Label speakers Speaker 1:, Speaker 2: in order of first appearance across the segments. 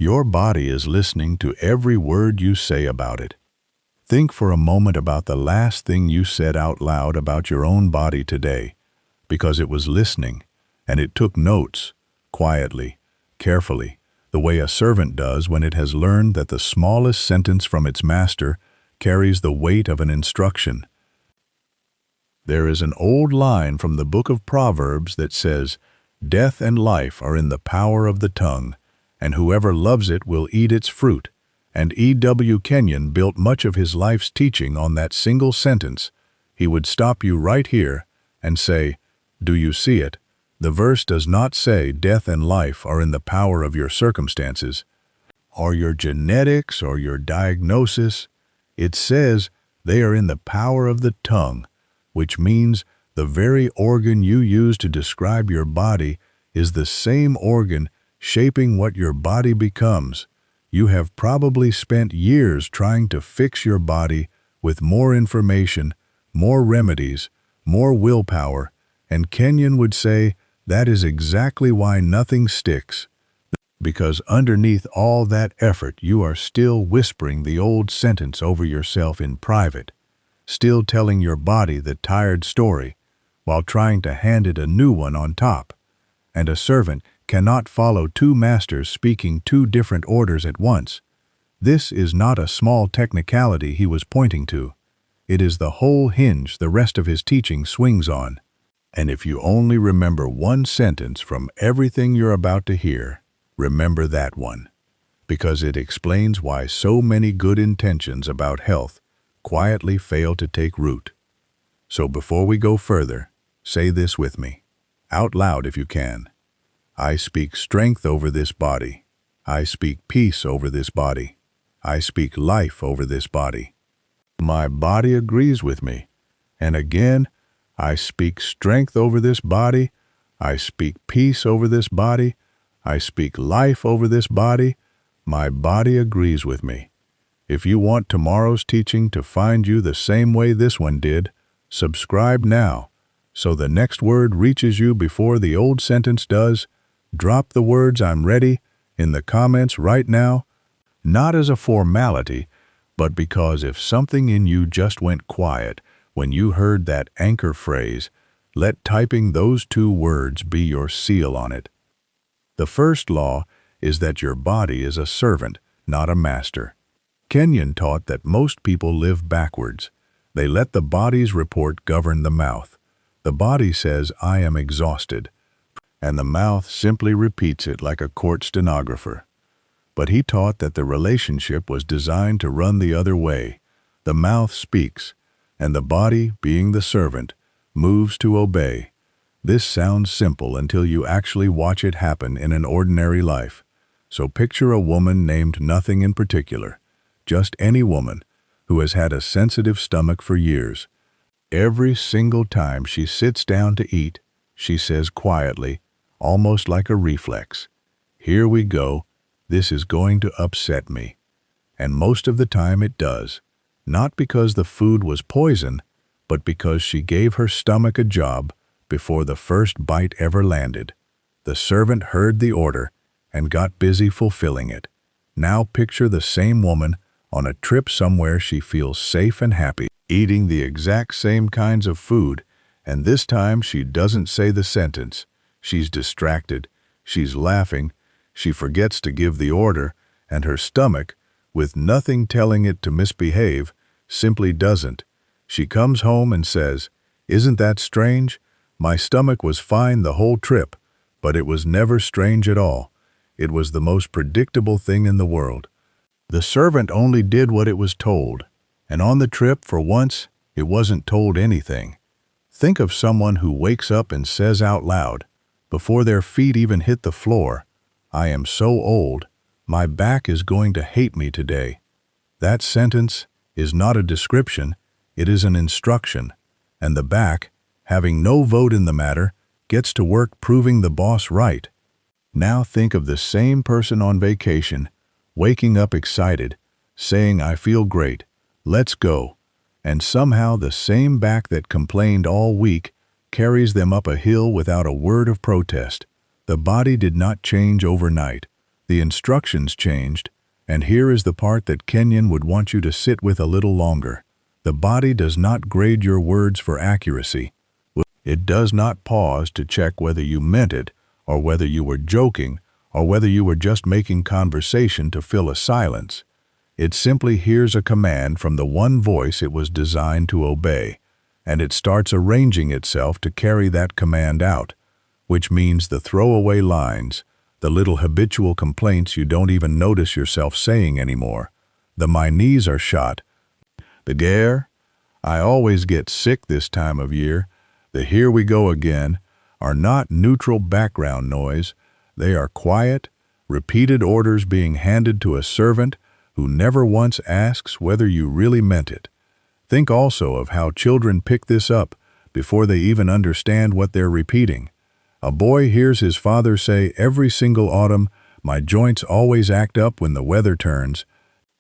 Speaker 1: Your body is listening to every word you say about it. Think for a moment about the last thing you said out loud about your own body today, because it was listening, and it took notes, quietly, carefully, the way a servant does when it has learned that the smallest sentence from its master carries the weight of an instruction. There is an old line from the book of Proverbs that says, "Death and life are in the power of the tongue, and whoever loves it will eat its fruit." And Kenyon built much of his life's teaching on that single sentence. He would stop you right here and say, "Do you see it? The verse does not say death and life are in the power of your circumstances, or your genetics, or your diagnosis. It says they are in the power of the tongue, which means the very organ you use to describe your body is the same organ shaping what your body becomes. You have probably spent years trying to fix your body with more information, more remedies, more willpower, and Kenyon would say that is exactly why nothing sticks. Because underneath all that effort, you are still whispering the old sentence over yourself in private, still telling your body the tired story, while trying to hand it a new one on top. And a servant cannot follow two masters speaking two different orders at once. This is not a small technicality he was pointing to. It is the whole hinge the rest of his teaching swings on. And if you only remember one sentence from everything you're about to hear, remember that one, because it explains why so many good intentions about health quietly fail to take root. So before we go further, say this with me, out loud if you can. I speak strength over this body. I speak peace over this body. I speak life over this body. My body agrees with me. And again, I speak strength over this body. I speak peace over this body. I speak life over this body. My body agrees with me. If you want tomorrow's teaching to find you the same way this one did, subscribe now, so the next word reaches you before the old sentence does. Drop the words "I'm ready" in the comments right now, not as a formality, but because if something in you just went quiet when you heard that anchor phrase, let typing those two words be your seal on it. The first law is that your body is a servant, not a master. Kenyon taught that most people live backwards. They let the body's report govern the mouth. The body says, "I am exhausted," and the mouth simply repeats it like a court stenographer. But he taught that the relationship was designed to run the other way. The mouth speaks, and the body, being the servant, moves to obey. This sounds simple until you actually watch it happen in an ordinary life. So picture a woman named nothing in particular, just any woman, who has had a sensitive stomach for years. Every single time she sits down to eat, she says quietly, almost like a reflex, "Here we go, this is going to upset me." And most of the time it does, not because the food was poison, but because she gave her stomach a job before the first bite ever landed. The servant heard the order and got busy fulfilling it. Now picture the same woman on a trip somewhere she feels safe and happy, eating the exact same kinds of food, and this time she doesn't say the sentence. She's distracted, she's laughing, she forgets to give the order, and her stomach, with nothing telling it to misbehave, simply doesn't. She comes home and says, "Isn't that strange? My stomach was fine the whole trip, but it was never strange at all. It was the most predictable thing in the world. The servant only did what it was told, and on the trip, for once, it wasn't told anything." Think of someone who wakes up and says out loud, before their feet even hit the floor, "I am so old, my back is going to hate me today." That sentence is not a description, it is an instruction, and the back, having no vote in the matter, gets to work proving the boss right. Now think of the same person on vacation, waking up excited, saying, "I feel great, let's go," and somehow the same back that complained all week carries them up a hill without a word of protest. The body did not change overnight. The instructions changed, and here is the part that Kenyon would want you to sit with a little longer. The body does not grade your words for accuracy. It does not pause to check whether you meant it, or whether you were joking, or whether you were just making conversation to fill a silence. It simply hears a command from the one voice it was designed to obey, and it starts arranging itself to carry that command out, which means the throwaway lines, the little habitual complaints you don't even notice yourself saying anymore, the "my knees are shot," the "Gare, I always get sick this time of year," the "here we go again," are not neutral background noise. They are quiet, repeated orders being handed to a servant who never once asks whether you really meant it. Think also of how children pick this up before they even understand what they're repeating. A boy hears his father say every single autumn, "My joints always act up when the weather turns,"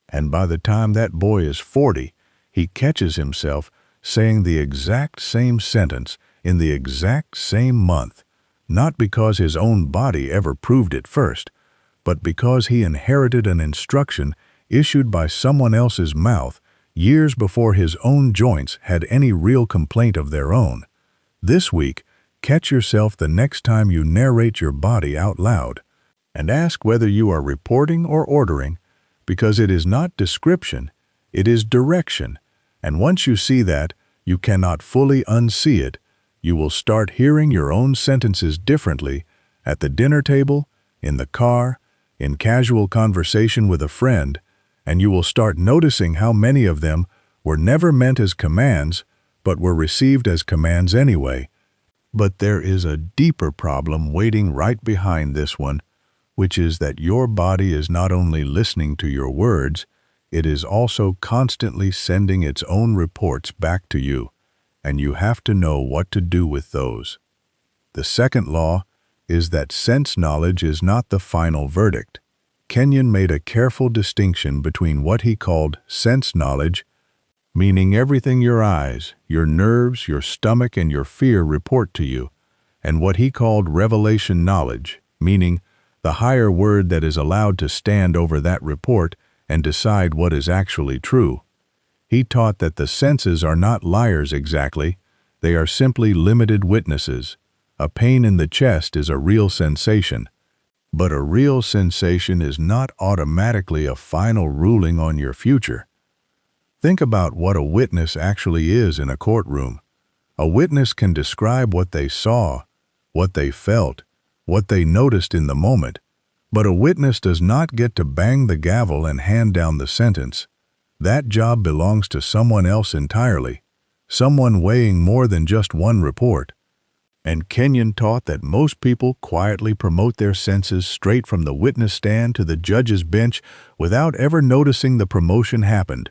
Speaker 1: and by the time that boy is 40, he catches himself saying the exact same sentence in the exact same month, not because his own body ever proved it first, but because he inherited an instruction issued by someone else's mouth years before his own joints had any real complaint of their own. This week, catch yourself the next time you narrate your body out loud, and ask whether you are reporting or ordering, because it is not description, it is direction, and once you see that, you cannot fully unsee it. You will start hearing your own sentences differently at the dinner table, in the car, in casual conversation with a friend, and you will start noticing how many of them were never meant as commands, but were received as commands anyway. But there is a deeper problem waiting right behind this one, which is that your body is not only listening to your words, it is also constantly sending its own reports back to you, and you have to know what to do with those. The second law is that sense knowledge is not the final verdict. Kenyon made a careful distinction between what he called sense knowledge, meaning everything your eyes, your nerves, your stomach, and your fear report to you, and what he called revelation knowledge, meaning the higher word that is allowed to stand over that report and decide what is actually true. He taught that the senses are not liars exactly, they are simply limited witnesses. A pain in the chest is a real sensation, but a real sensation is not automatically a final ruling on your future. Think about what a witness actually is in a courtroom. A witness can describe what they saw, what they felt, what they noticed in the moment, but a witness does not get to bang the gavel and hand down the sentence. That job belongs to someone else entirely, someone weighing more than just one report. And Kenyon taught that most people quietly promote their senses straight from the witness stand to the judge's bench without ever noticing the promotion happened.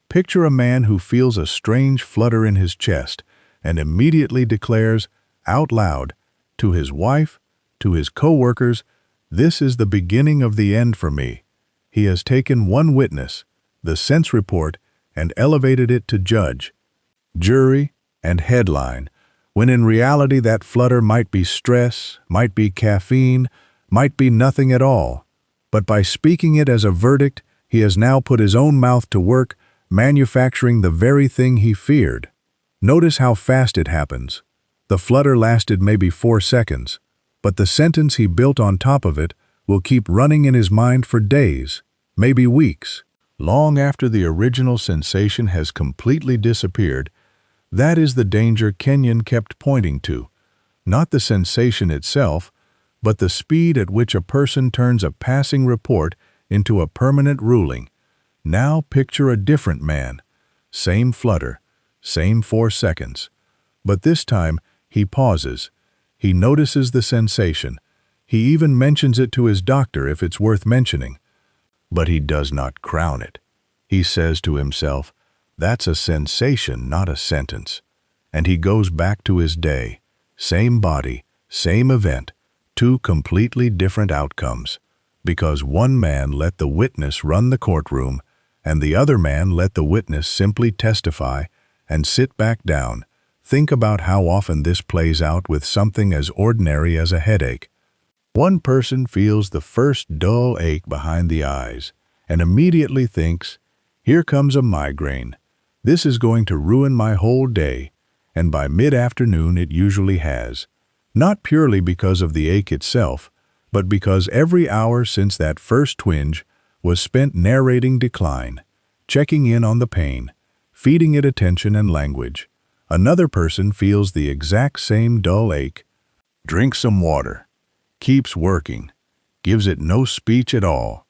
Speaker 1: Picture a man who feels a strange flutter in his chest and immediately declares, out loud, to his wife, to his co-workers, "This is the beginning of the end for me." He has taken one witness, the sense report, and elevated it to judge, jury, and headline, when in reality that flutter might be stress, might be caffeine, might be nothing at all. But by speaking it as a verdict, he has now put his own mouth to work, manufacturing the very thing he feared. Notice how fast it happens. The flutter lasted maybe 4 seconds, but the sentence he built on top of it will keep running in his mind for days, maybe weeks, long after the original sensation has completely disappeared. That is the danger Kenyon kept pointing to, not the sensation itself, but the speed at which a person turns a passing report into a permanent ruling. Now picture a different man, same flutter, same 4 seconds, but this time he pauses. He notices the sensation. He even mentions it to his doctor if it's worth mentioning. But he does not crown it. He says to himself, "That's a sensation, not a sentence." And he goes back to his day. Same body, same event, 2 completely different outcomes. Because one man let the witness run the courtroom, and the other man let the witness simply testify and sit back down. Think about how often this plays out with something as ordinary as a headache. One person feels the first dull ache behind the eyes and immediately thinks, "Here comes a migraine. This is going to ruin my whole day," and by mid-afternoon it usually has. Not purely because of the ache itself, but because every hour since that first twinge was spent narrating decline, checking in on the pain, feeding it attention and language. Another person feels the exact same dull ache, drinks some water, keeps working, gives it no speech at all,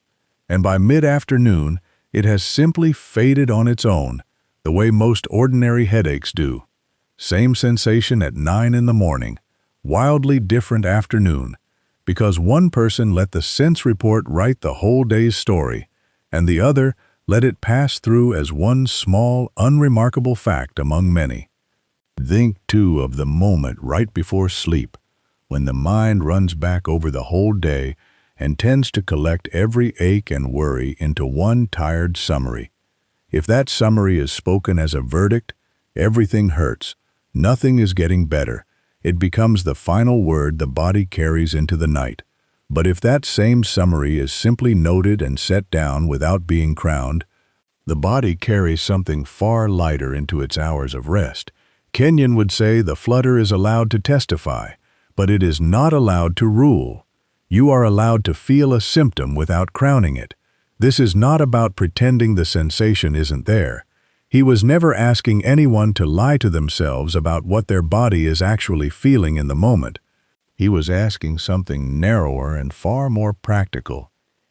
Speaker 1: and by mid-afternoon it has simply faded on its own, the way most ordinary headaches do. Same sensation at 9 in the morning, wildly different afternoon, because one person let the sense report write the whole day's story, and the other let it pass through as one small, unremarkable fact among many. Think, too, of the moment right before sleep, when the mind runs back over the whole day and tends to collect every ache and worry into one tired summary. If that summary is spoken as a verdict, everything hurts, nothing is getting better. It becomes the final word the body carries into the night. But if that same summary is simply noted and set down without being crowned, the body carries something far lighter into its hours of rest. Kenyon would say the flutter is allowed to testify, but it is not allowed to rule. You are allowed to feel a symptom without crowning it. This is not about pretending the sensation isn't there. He was never asking anyone to lie to themselves about what their body is actually feeling in the moment. He was asking something narrower and far more practical.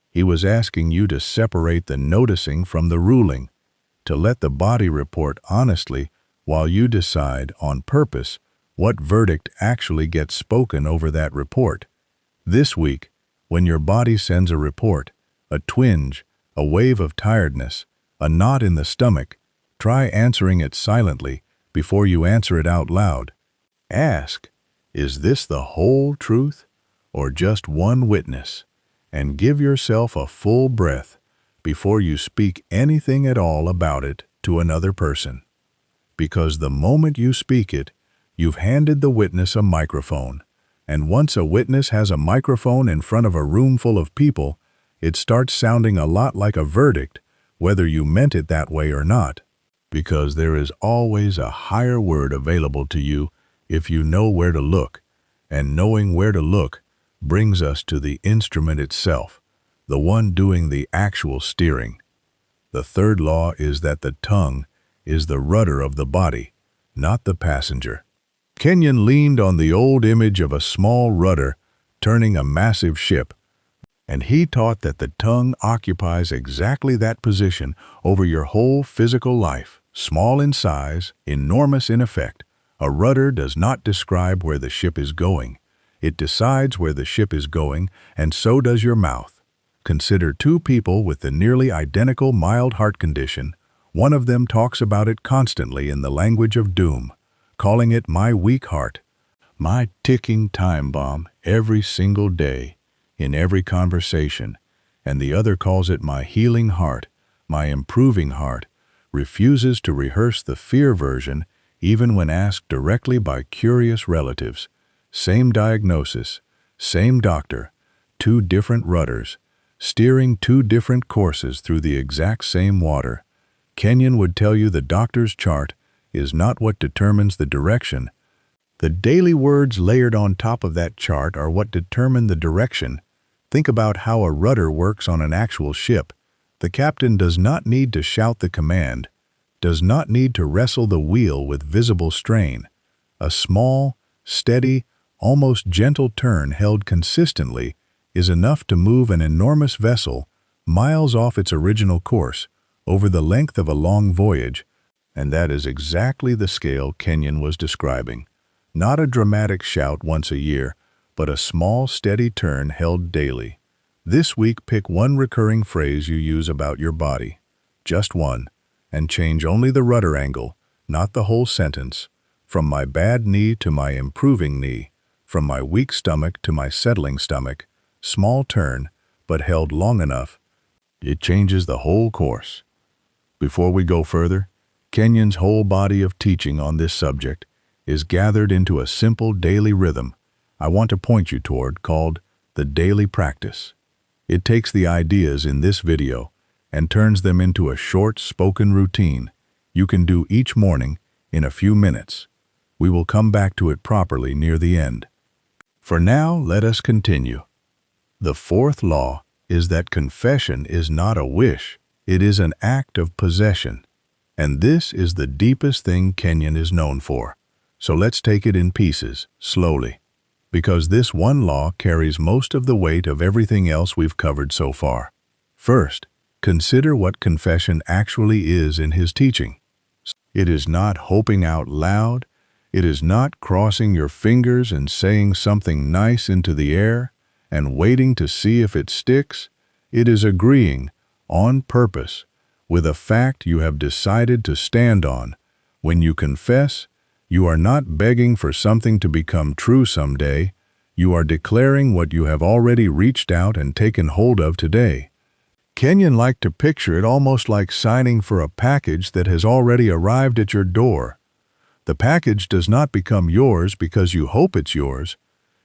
Speaker 1: He was asking you to separate the noticing from the ruling, to let the body report honestly while you decide, on purpose, what verdict actually gets spoken over that report. This week, when your body sends a report, a twinge, a wave of tiredness, a knot in the stomach, try answering it silently before you answer it out loud. Ask, is this the whole truth or just one witness? And give yourself a full breath before you speak anything at all about it to another person. Because the moment you speak it, you've handed the witness a microphone. And once a witness has a microphone in front of a room full of people, it starts sounding a lot like a verdict, whether you meant it that way or not. Because there is always a higher word available to you if you know where to look, and knowing where to look brings us to the instrument itself, the one doing the actual steering. The third law is that the tongue is the rudder of the body, not the passenger. Kenyon leaned on the old image of a small rudder turning a massive ship, and he taught that the tongue occupies exactly that position over your whole physical life. Small in size, enormous in effect, a rudder does not describe where the ship is going. It decides where the ship is going, and so does your mouth. Consider two people with the nearly identical mild heart condition. One of them talks about it constantly in the language of doom, calling it my weak heart, my ticking time bomb every single day, in every conversation, and the other calls it my healing heart, my improving heart, refuses to rehearse the fear version even when asked directly by curious relatives. Same diagnosis, same doctor, two different rudders, steering two different courses through the exact same water. Kenyon would tell you the doctor's chart is not what determines the direction. The daily words layered on top of that chart are what determine the direction. Think about how a rudder works on an actual ship. The captain does not need to shout the command, does not need to wrestle the wheel with visible strain. A small, steady, almost gentle turn held consistently is enough to move an enormous vessel miles off its original course over the length of a long voyage, and that is exactly the scale Kenyon was describing. Not a dramatic shout once a year, but a small, steady turn held daily. This week, pick one recurring phrase you use about your body, just one, and change only the rudder angle, not the whole sentence. From my bad knee to my improving knee, from my weak stomach to my settling stomach. Small turn, but held long enough. It changes the whole course. Before we go further, Kenyon's whole body of teaching on this subject is gathered into a simple daily rhythm I want to point you toward called the daily practice. It takes the ideas in this video and turns them into a short spoken routine you can do each morning in a few minutes. We will come back to it properly near the end. For now, let us continue. The fourth law is that confession is not a wish, it is an act of possession. And this is the deepest thing Kenyon is known for. So let's take it in pieces, slowly, because this one law carries most of the weight of everything else we've covered so far. First, consider what confession actually is in his teaching. It is not hoping out loud. It is not crossing your fingers and saying something nice into the air and waiting to see if it sticks. It is agreeing, on purpose, with a fact you have decided to stand on. When you confess, you are not begging for something to become true someday. You are declaring what you have already reached out and taken hold of today. Kenyon liked to picture it almost like signing for a package that has already arrived at your door. The package does not become yours because you hope it's yours.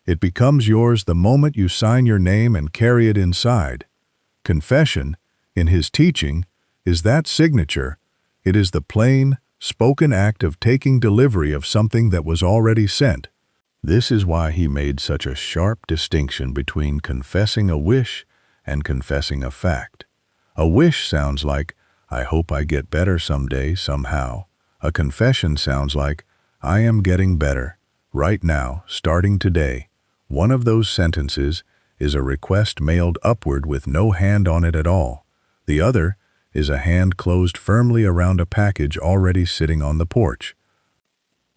Speaker 1: It becomes yours the moment you sign your name and carry it inside. Confession, in his teaching, is that signature. It is the plain, spoken act of taking delivery of something that was already sent. This is why he made such a sharp distinction between confessing a wish and confessing a fact. A wish sounds like, I hope I get better someday, somehow. A confession sounds like, I am getting better, right now, starting today. One of those sentences is a request mailed upward with no hand on it at all. The other is a hand closed firmly around a package already sitting on the porch.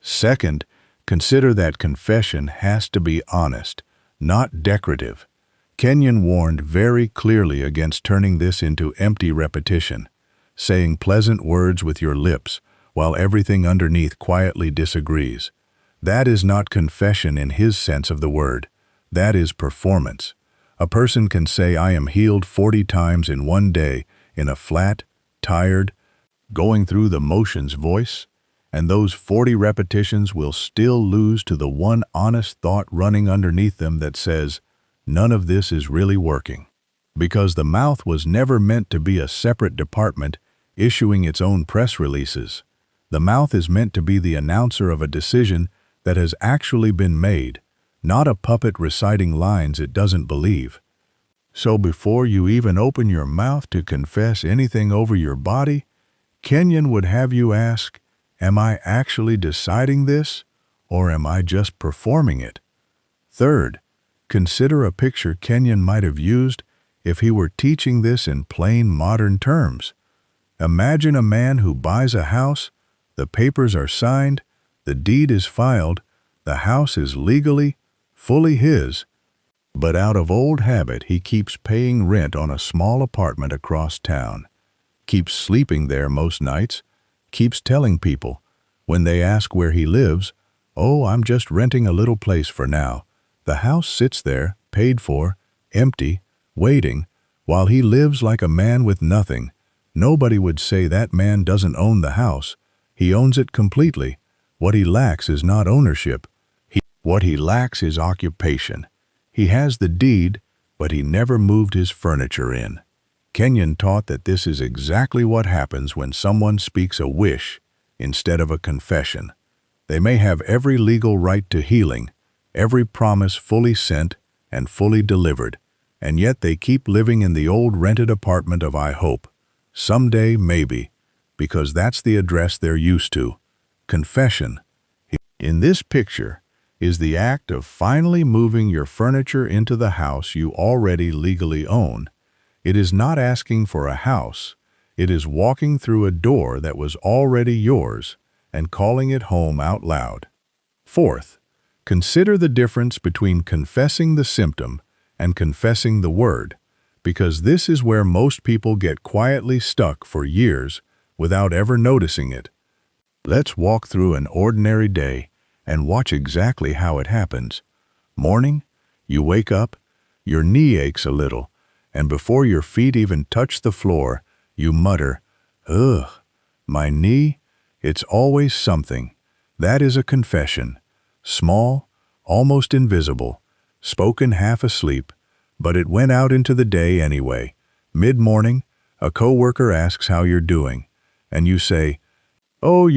Speaker 1: Second, consider that confession has to be honest, not decorative. Kenyon warned very clearly against turning this into empty repetition, saying pleasant words with your lips while everything underneath quietly disagrees. That is not confession in his sense of the word. That is performance. A person can say, I am healed 40 times in one day, in a flat, tired, going through the motions voice, and those 40 repetitions will still lose to the one honest thought running underneath them that says, none of this is really working. Because the mouth was never meant to be a separate department issuing its own press releases. The mouth is meant to be the announcer of a decision that has actually been made, not a puppet reciting lines it doesn't believe. So before you even open your mouth to confess anything over your body, Kenyon would have you ask, am I actually deciding this, or am I just performing it? Third, consider a picture Kenyon might have used if he were teaching this in plain modern terms. Imagine a man who buys a house, the papers are signed, the deed is filed, the house is legally, fully his, but out of old habit he keeps paying rent on a small apartment across town, keeps sleeping there most nights, keeps telling people, when they ask where he lives, oh, I'm just renting a little place for now. The house sits there, paid for, empty, waiting, while he lives like a man with nothing. Nobody would say that man doesn't own the house. He owns it completely. What he lacks is not ownership. What he lacks is occupation. He has the deed, but he never moved his furniture in. Kenyon taught that this is exactly what happens when someone speaks a wish instead of a confession. They may have every legal right to healing, every promise fully sent and fully delivered, and yet they keep living in the old rented apartment of I hope. Someday, maybe, because that's the address they're used to. Confession, in this picture, is the act of finally moving your furniture into the house you already legally own. It is not asking for a house. It is walking through a door that was already yours and calling it home out loud. Fourth, consider the difference between confessing the symptom and confessing the word, because this is where most people get quietly stuck for years without ever noticing it. Let's walk through an ordinary day and watch exactly how it happens. Morning, you wake up, your knee aches a little, and before your feet even touch the floor, you mutter, ugh, my knee, it's always something. That is a confession. Small, almost invisible, spoken half asleep, But it went out into the day anyway. Mid-morning, a coworker asks how you're doing, and you say, "Oh,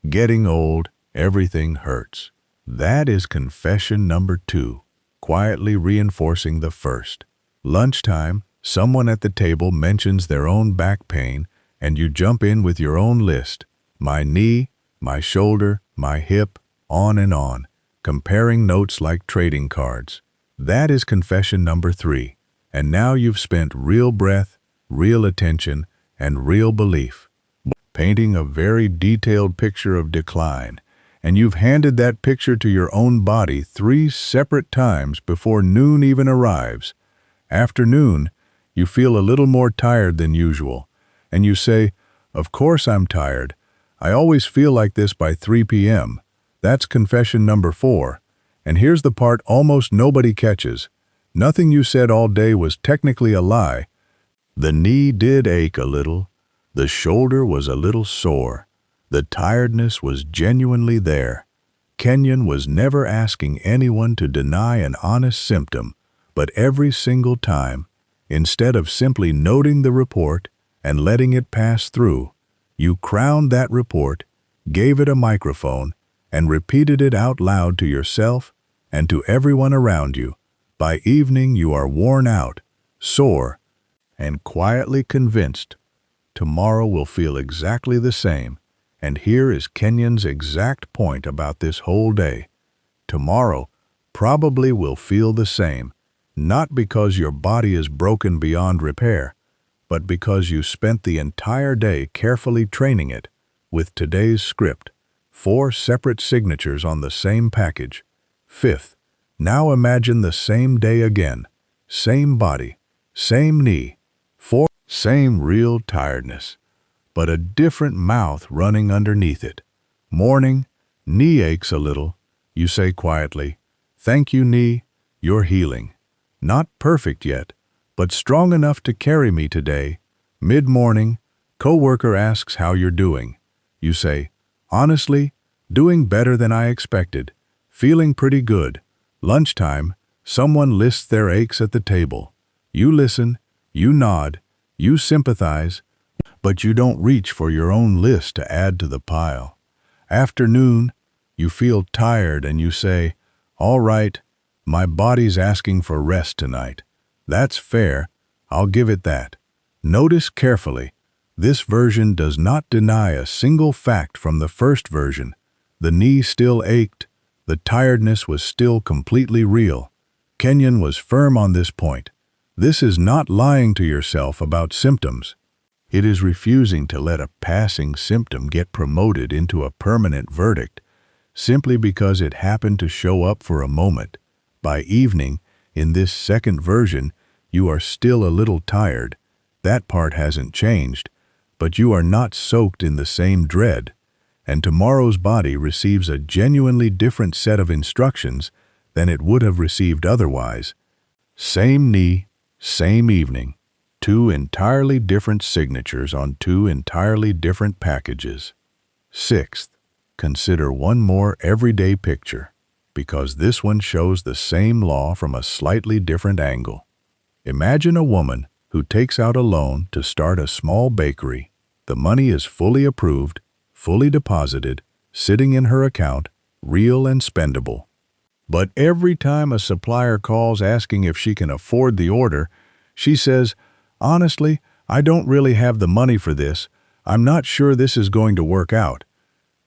Speaker 1: getting old, everything hurts." That is confession number 2, quietly reinforcing the first. Lunchtime, someone at the table mentions their own back pain, and you jump in with your own list. My knee, my shoulder, my hip, on and on, comparing notes like trading cards. That is confession number 3. And now you've spent real breath, real attention, and real belief, painting a very detailed picture of decline, and you've handed that picture to your own body 3 separate times before noon even arrives. After noon, you feel a little more tired than usual, and you say, "Of course I'm tired. I always feel like this by 3 p.m. That's confession number 4. And here's the part almost nobody catches. Nothing you said all day was technically a lie. The knee did ache a little. The shoulder was a little sore. The tiredness was genuinely there. Kenyon was never asking anyone to deny an honest symptom, but every single time, instead of simply noting the report and letting it pass through, you crowned that report, gave it a microphone, and repeated it out loud to yourself and to everyone around you. By evening, you are worn out, sore, and quietly convinced tomorrow will feel exactly the same. And here is Kenyon's exact point about this whole day. Tomorrow probably will feel the same, not because your body is broken beyond repair, but because you spent the entire day carefully training it with today's script, 4 separate signatures on the same package. 5th, now imagine the same day again, same body, same knee, 4, same real tiredness, but a different mouth running underneath it. Morning, knee aches a little. You say quietly, "Thank you, knee, you're healing. Not perfect yet, but strong enough to carry me today." Mid-morning, coworker asks how you're doing. You say, "Honestly, doing better than I expected. Feeling pretty good." Lunchtime, someone lists their aches at the table. You listen, you nod, you sympathize, but you don't reach for your own list to add to the pile. Afternoon, you feel tired and you say, "All right, my body's asking for rest tonight. That's fair, I'll give it that." Notice carefully, this version does not deny a single fact from the first version. The knee still ached, the tiredness was still completely real. Kenyon was firm on this point. This is not lying to yourself about symptoms. It is refusing to let a passing symptom get promoted into a permanent verdict simply because it happened to show up for a moment. By evening, in this second version, you are still a little tired. That part hasn't changed, but you are not soaked in the same dread, and tomorrow's body receives a genuinely different set of instructions than it would have received otherwise. Same knee, same evening. 2 entirely different signatures on 2 entirely different packages. 6th, consider one more everyday picture, because this one shows the same law from a slightly different angle. Imagine a woman who takes out a loan to start a small bakery. The money is fully approved, fully deposited, sitting in her account, real and spendable. But every time a supplier calls asking if she can afford the order, she says, "Honestly, I don't really have the money for this. I'm not sure this is going to work out."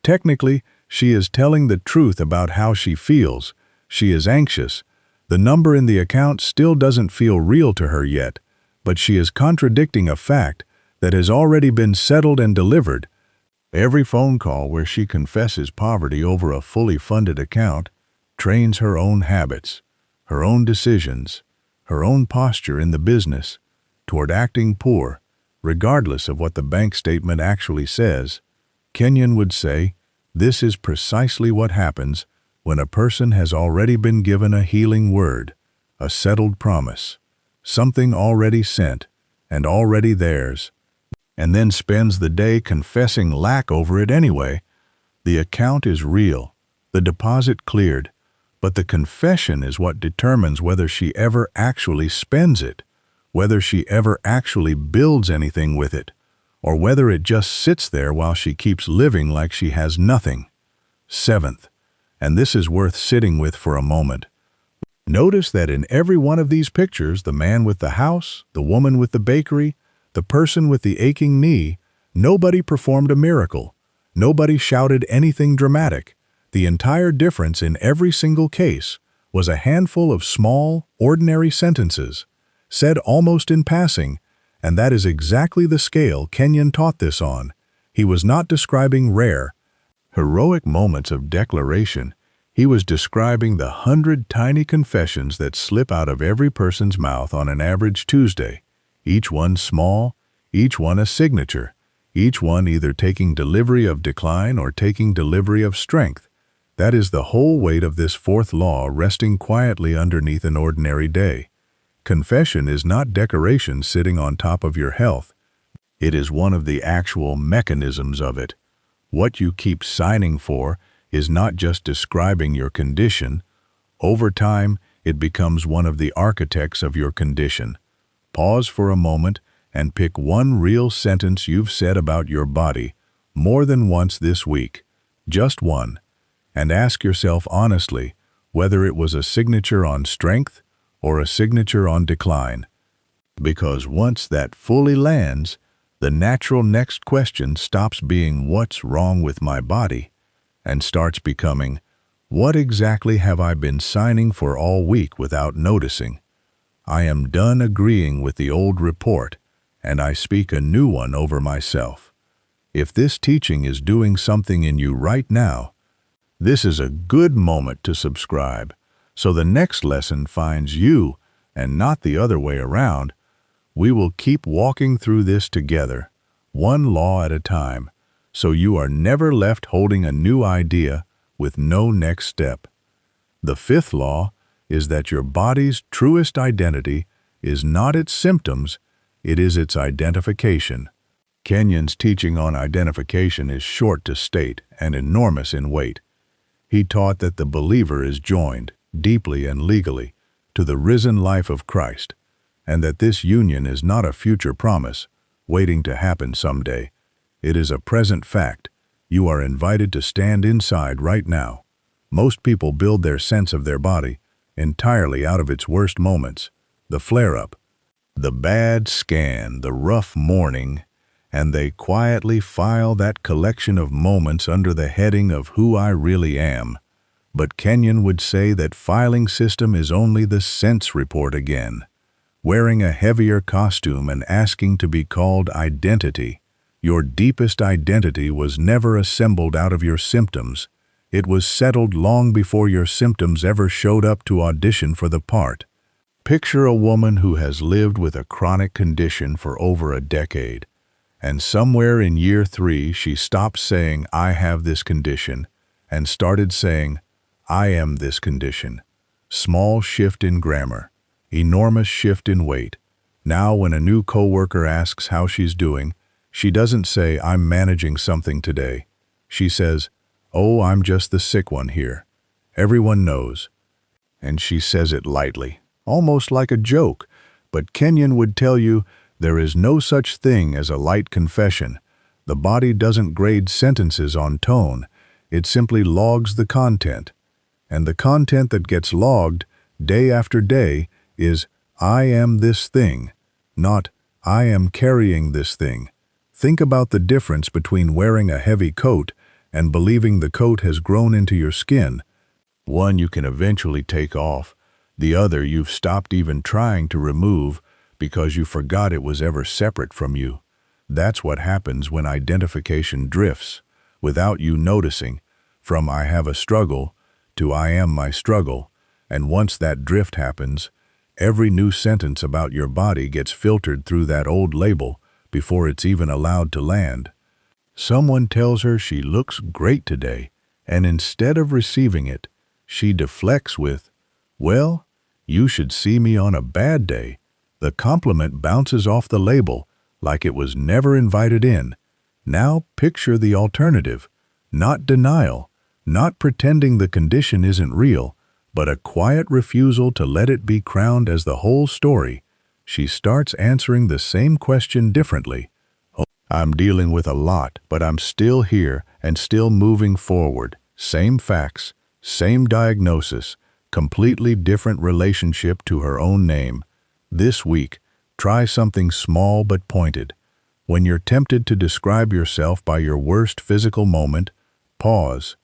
Speaker 1: Technically, she is telling the truth about how she feels. She is anxious. The number in the account still doesn't feel real to her yet, but she is contradicting a fact that has already been settled and delivered. Every phone call where she confesses poverty over a fully funded account trains her own habits, her own decisions, her own posture in the business toward acting poor, regardless of what the bank statement actually says. Kenyon would say, this is precisely what happens when a person has already been given a healing word, a settled promise, something already sent and already theirs, and then spends the day confessing lack over it anyway. The account is real, the deposit cleared, But the confession is what determines whether she ever actually spends it, whether she ever actually builds anything with it, or whether it just sits there while she keeps living like she has nothing. Seventh, and this is worth sitting with for a moment. Notice that in every one of these pictures, the man with the house, the woman with the bakery, the person with the aching knee, nobody performed a miracle. Nobody shouted anything dramatic. The entire difference in every single case was a handful of small, ordinary sentences, said almost in passing, and that is exactly the scale Kenyon taught this on. He was not describing rare, heroic moments of declaration. He was describing the 100 tiny confessions that slip out of every person's mouth on an average Tuesday, each one small, each one a signature, each one either taking delivery of decline or taking delivery of strength. That is the whole weight of this fourth law resting quietly underneath an ordinary day. Confession is not decoration sitting on top of your health. It is one of the actual mechanisms of it. What you keep signing for is not just describing your condition. Over time, it becomes one of the architects of your condition. Pause for a moment and pick one real sentence you've said about your body more than once this week, just one, and ask yourself honestly whether it was a signature on strength or a signature on decline. Because once that fully lands, the natural next question stops being "what's wrong with my body?" and starts becoming, "What exactly have I been signing for all week without noticing?" I am done agreeing with the old report, and I speak a new one over myself. If this teaching is doing something in you right now, this is a good moment to subscribe, so the next lesson finds you and not the other way around. We will keep walking through this together, one law at a time, so you are never left holding a new idea with no next step. The fifth law is that your body's truest identity is not its symptoms, it is its identification. Kenyon's teaching on identification is short to state and enormous in weight. He taught that the believer is joined, deeply and legally, to the risen life of Christ, and that this union is not a future promise, waiting to happen someday. It is a present fact. You are invited to stand inside right now. Most people build their sense of their body entirely out of its worst moments, the flare-up, the bad scan, the rough morning, and they quietly file that collection of moments under the heading of who I really am. But Kenyon would say that filing system is only the sense report again, wearing a heavier costume and asking to be called identity. Your deepest identity was never assembled out of your symptoms. It was settled long before your symptoms ever showed up to audition for the part. Picture a woman who has lived with a chronic condition for over a decade, and somewhere in year 3 she stopped saying, "I have this condition," and started saying, "I am this condition." Small shift in grammar, enormous shift in weight. Now when a new coworker asks how she's doing, she doesn't say, "I'm managing something today." She says, "Oh, I'm just the sick one here. Everyone knows." And she says it lightly, almost like a joke, but Kenyon would tell you there is no such thing as a light confession. The body doesn't grade sentences on tone. It simply logs the content. And the content that gets logged day after day is, "I am this thing," not "I am carrying this thing." Think about the difference between wearing a heavy coat and believing the coat has grown into your skin. One you can eventually take off, the other you've stopped even trying to remove because you forgot it was ever separate from you. That's what happens when identification drifts, without you noticing, from "I have a struggle" to "I am my struggle." And once that drift happens, every new sentence about your body gets filtered through that old label before it's even allowed to land. Someone tells her she looks great today, and instead of receiving it, she deflects with, "Well, you should see me on a bad day." The compliment bounces off the label like it was never invited in. Now picture the alternative. Not denial, not pretending the condition isn't real, but a quiet refusal to let it be crowned as the whole story. She starts answering the same question differently. "Oh, I'm dealing with a lot, but I'm still here and still moving forward. Same facts, same diagnosis, completely different relationship to her own name. This week, try something small but pointed. When you're tempted to describe yourself by your worst physical moment, pause,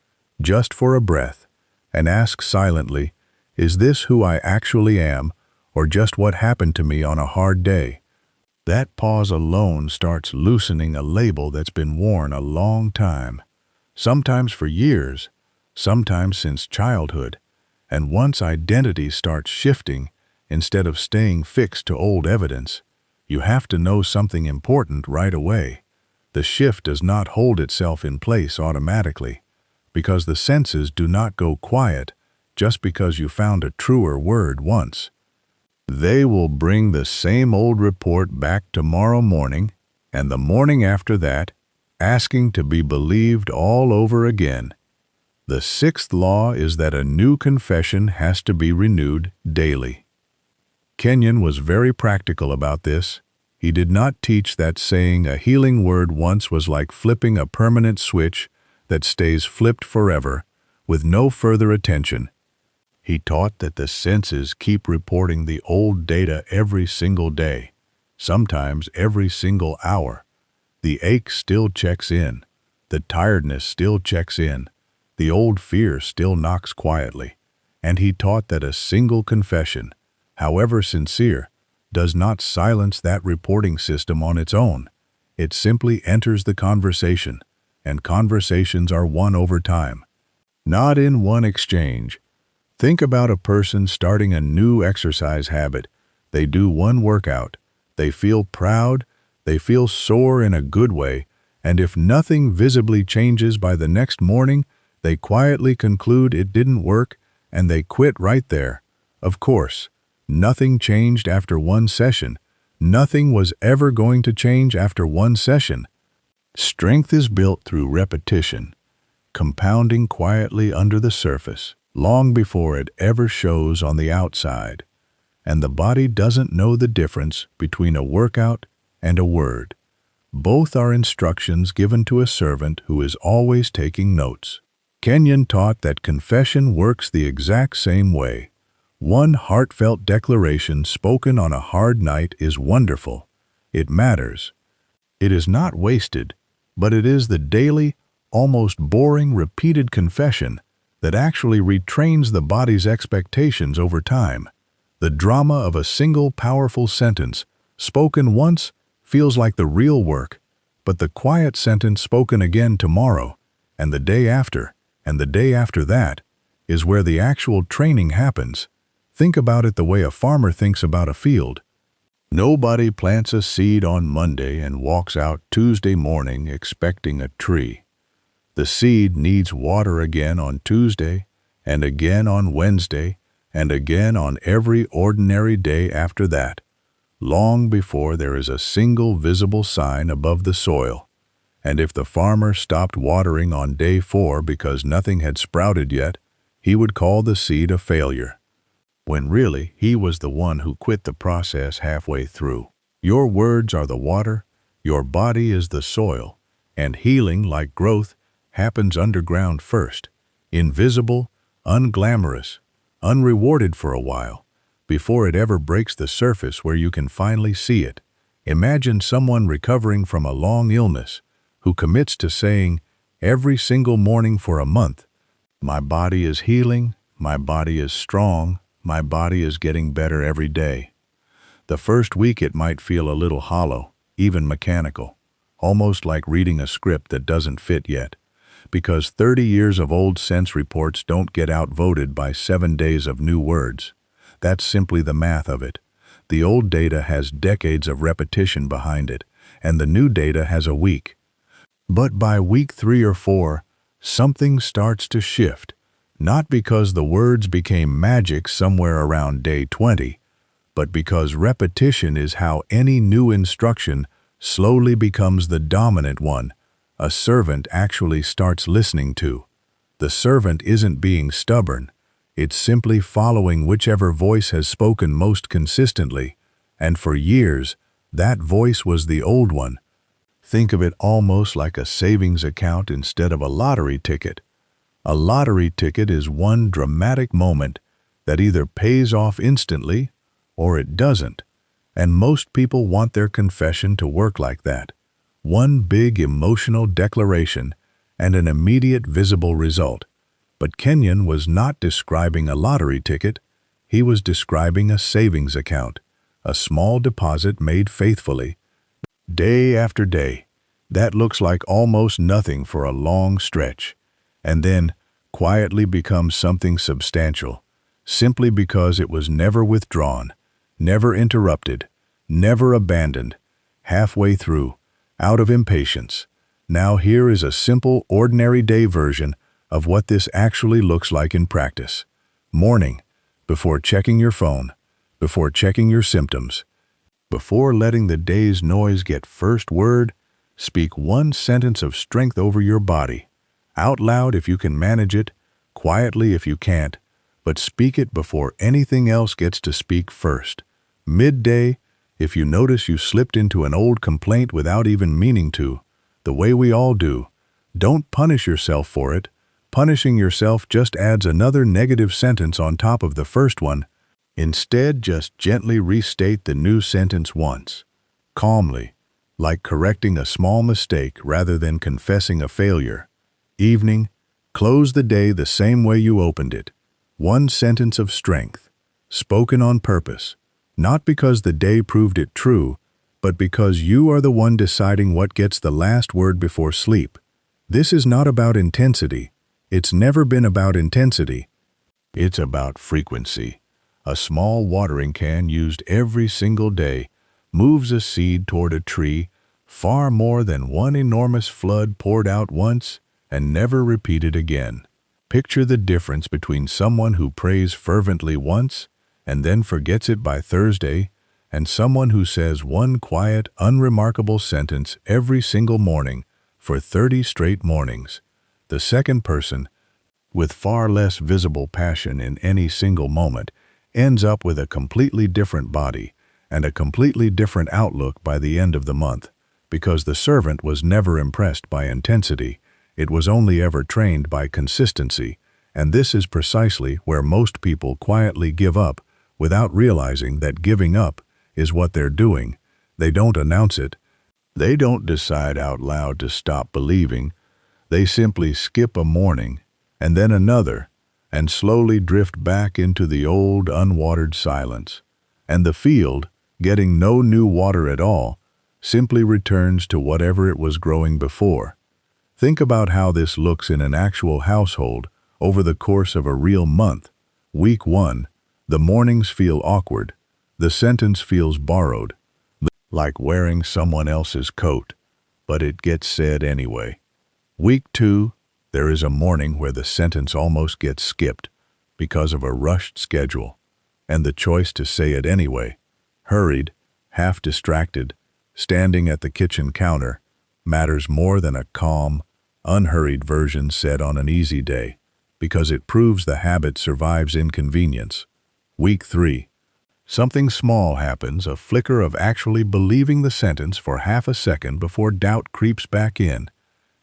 Speaker 1: just for a breath, and ask silently, is this who I actually am, or just what happened to me on a hard day?" That pause alone starts loosening a label that's been worn a long time, sometimes for years, sometimes since childhood. And once identity starts shifting, instead of staying fixed to old evidence, you have to know something important right away. The shift does not hold itself in place automatically, because the senses do not go quiet just because you found a truer word once. They will bring the same old report back tomorrow morning, and the morning after that, asking to be believed all over again. The sixth law is that a new confession has to be renewed daily. Kenyon was very practical about this. He did not teach that saying a healing word once was like flipping a permanent switch that stays flipped forever, with no further attention. He taught that the senses keep reporting the old data every single day, sometimes every single hour. The ache still checks in. The tiredness still checks in. The old fear still knocks quietly. And he taught that a single confession, however sincere, does not silence that reporting system on its own. It simply enters the conversation, and conversations are won over time, not in one exchange. Think about a person starting a new exercise habit. They do one workout. They feel proud. They feel sore in a good way. And if nothing visibly changes by the next morning, they quietly conclude it didn't work and they quit right there. Of course, nothing changed after one session. Nothing was ever going to change after one session. Strength is built through repetition, compounding quietly under the surface, long before it ever shows on the outside. And the body doesn't know the difference between a workout and a word. Both are instructions given to a servant who is always taking notes. Kenyon taught that confession works the exact same way. One heartfelt declaration spoken on a hard night is wonderful. It matters. It is not wasted, but it is the daily, almost boring, repeated confession that actually retrains the body's expectations over time. The drama of a single powerful sentence, spoken once, feels like the real work, but the quiet sentence spoken again tomorrow, and the day after, and the day after that, is where the actual training happens. Think about it the way a farmer thinks about a field. Nobody plants a seed on Monday and walks out Tuesday morning expecting a tree. The seed needs water again on Tuesday, and again on Wednesday, and again on every ordinary day after that, long before there is a single visible sign above the soil. And if the farmer stopped watering on day 4 because nothing had sprouted yet, he would call the seed a failure, when really he was the one who quit the process halfway through. Your words are the water, your body is the soil, and healing, like growth, happens underground first, invisible, unglamorous, unrewarded for a while, before it ever breaks the surface where you can finally see it. Imagine someone recovering from a long illness who commits to saying every single morning for a month, "My body is healing, my body is strong, my body is getting better every day." The first week it might feel a little hollow, even mechanical, almost like reading a script that doesn't fit yet, because 30 years of old sense reports don't get outvoted by 7 days of new words. That's simply the math of it. The old data has decades of repetition behind it, and the new data has a week. But by week 3 or 4, something starts to shift, not because the words became magic somewhere around day 20, but because repetition is how any new instruction slowly becomes the dominant one a servant actually starts listening to. The servant isn't being stubborn, It's simply following whichever voice has spoken most consistently, and for years, that voice was the old one. Think of it almost like a savings account instead of a lottery ticket. A lottery ticket is one dramatic moment that either pays off instantly or it doesn't, and most people want their confession to work like that. One big emotional declaration and an immediate visible result. But Kenyon was not describing a lottery ticket, he was describing a savings account, a small deposit made faithfully, day after day. That looks like almost nothing for a long stretch, and then quietly becomes something substantial, simply because it was never withdrawn, never interrupted, never abandoned, halfway through, out of impatience. Now here is a simple, ordinary day version of what this actually looks like in practice. Morning, before checking your phone, before checking your symptoms, before letting the day's noise get first word, speak one sentence of strength over your body. Out loud if you can manage it, quietly if you can't, but speak it before anything else gets to speak first. Midday, if you notice you slipped into an old complaint without even meaning to, the way we all do, don't punish yourself for it. Punishing yourself just adds another negative sentence on top of the first one. Instead, just gently restate the new sentence once, calmly, like correcting a small mistake rather than confessing a failure. Evening, close the day the same way you opened it. One sentence of strength, spoken on purpose, not because the day proved it true, but because you are the one deciding what gets the last word before sleep. This is not about intensity. It's never been about intensity. It's about frequency. A small watering can used every single day moves a seed toward a tree far more than one enormous flood poured out once and never repeated again. Picture the difference between someone who prays fervently once and then forgets it by Thursday, and someone who says one quiet, unremarkable sentence every single morning for 30 straight mornings. The second person, with far less visible passion in any single moment, ends up with a completely different body and a completely different outlook by the end of the month, because the servant was never impressed by intensity, it was only ever trained by consistency, and this is precisely where most people quietly give up without realizing that giving up is what they're doing. They don't announce it. They don't decide out loud to stop believing. They simply skip a morning and then another and slowly drift back into the old unwatered silence. And the field, getting no new water at all, simply returns to whatever it was growing before. Think about how this looks in an actual household over the course of a real month. Week 1, the mornings feel awkward. The sentence feels borrowed, like wearing someone else's coat, but it gets said anyway. Week 2, there is a morning where the sentence almost gets skipped because of a rushed schedule, and the choice to say it anyway, hurried, half distracted, standing at the kitchen counter, matters more than a calm, unhurried version said on an easy day, because it proves the habit survives inconvenience. Week 3. Something small happens, a flicker of actually believing the sentence for half a second before doubt creeps back in,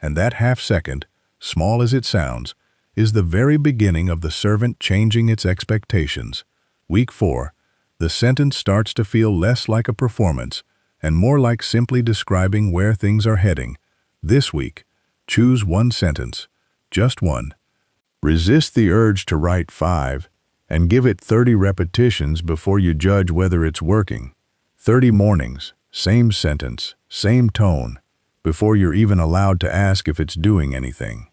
Speaker 1: and that half second, small as it sounds, is the very beginning of the servant changing its expectations. Week 4. The sentence starts to feel less like a performance and more like simply describing where things are heading. This week, choose one sentence, just one. Resist the urge to write 5 and give it 30 repetitions before you judge whether it's working. 30 mornings, same sentence, same tone, before you're even allowed to ask if it's doing anything.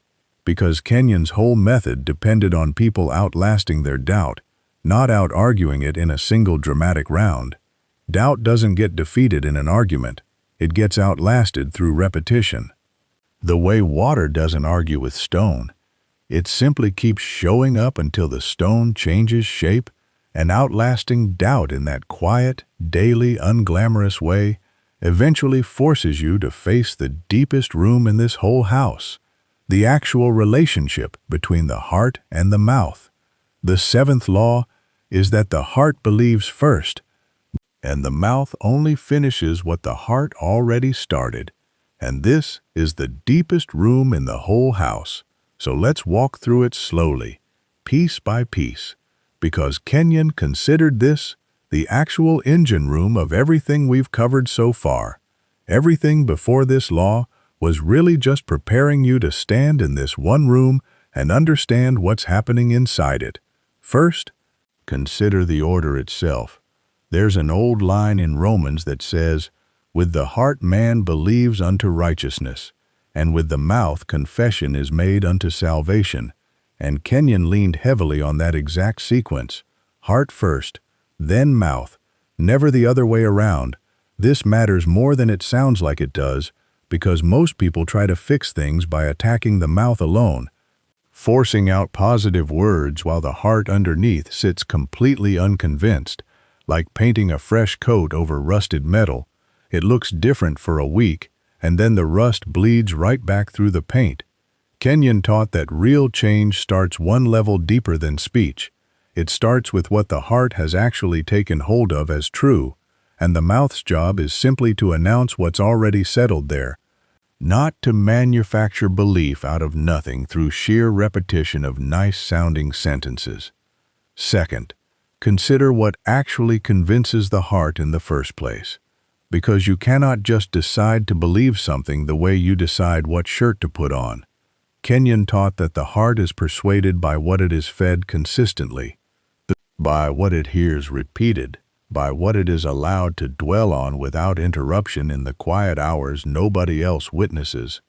Speaker 1: Because Kenyon's whole method depended on people outlasting their doubt, not out-arguing it in a single dramatic round. Doubt doesn't get defeated in an argument. It gets outlasted through repetition. The way water doesn't argue with stone. It simply keeps showing up until the stone changes shape, and outlasting doubt in that quiet, daily, unglamorous way eventually forces you to face the deepest room in this whole house, the actual relationship between the heart and the mouth. The seventh law is that the heart believes first, and the mouth only finishes what the heart already started. And this is the deepest room in the whole house. So let's walk through it slowly, piece by piece, because Kenyon considered this the actual engine room of everything we've covered so far. Everything before this law was really just preparing you to stand in this one room and understand what's happening inside it. First, consider the order itself. There's an old line in Romans that says, "With the heart man believes unto righteousness, and with the mouth confession is made unto salvation." And Kenyon leaned heavily on that exact sequence. Heart first, then mouth, never the other way around. This matters more than it sounds like it does, because most people try to fix things by attacking the mouth alone, forcing out positive words while the heart underneath sits completely unconvinced. Like painting a fresh coat over rusted metal, it looks different for a week, and then the rust bleeds right back through the paint. Kenyon taught that real change starts one level deeper than speech. It starts with what the heart has actually taken hold of as true, and the mouth's job is simply to announce what's already settled there, not to manufacture belief out of nothing through sheer repetition of nice-sounding sentences. Second, consider what actually convinces the heart in the first place, because you cannot just decide to believe something the way you decide what shirt to put on. Kenyon taught that the heart is persuaded by what it is fed consistently, by what it hears repeated, by what it is allowed to dwell on without interruption in the quiet hours nobody else witnesses.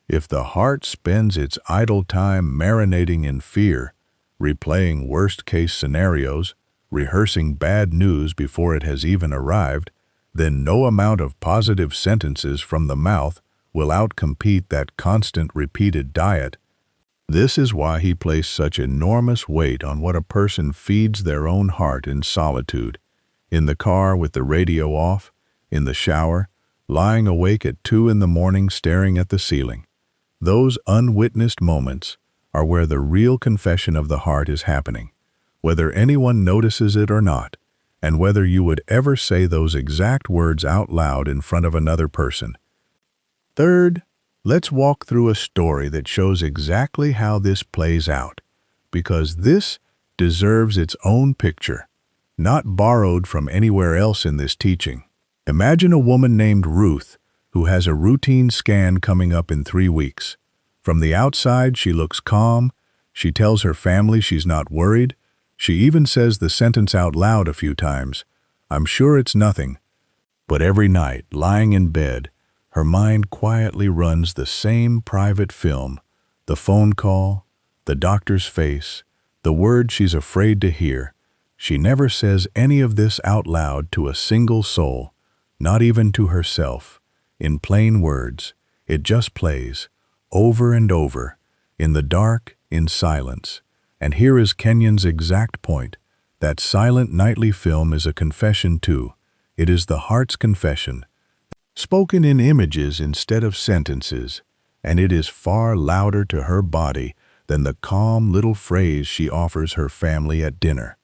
Speaker 1: If the heart spends its idle time marinating in fear, replaying worst-case scenarios, rehearsing bad news before it has even arrived, then no amount of positive sentences from the mouth will outcompete that constant repeated diet. This is why he placed such enormous weight on what a person feeds their own heart in solitude, in the car with the radio off, in the shower, lying awake at 2 in the morning staring at the ceiling. Those unwitnessed moments are where the real confession of the heart is happening, whether anyone notices it or not, and whether you would ever say those exact words out loud in front of another person. Third, let's walk through a story that shows exactly how this plays out, because this deserves its own picture, not borrowed from anywhere else in this teaching. Imagine a woman named Ruth who has a routine scan coming up in 3 weeks. From the outside, she looks calm. She tells her family she's not worried. She even says the sentence out loud a few times, "I'm sure it's nothing." But every night, lying in bed, her mind quietly runs the same private film, the phone call, the doctor's face, the word she's afraid to hear. She never says any of this out loud to a single soul, not even to herself. In plain words, it just plays, over and over, in the dark, in silence. And here is Kenyon's exact point. That silent nightly film is a confession too. It is the heart's confession, spoken in images instead of sentences, and it is far louder to her body than the calm little phrase she offers her family at dinner.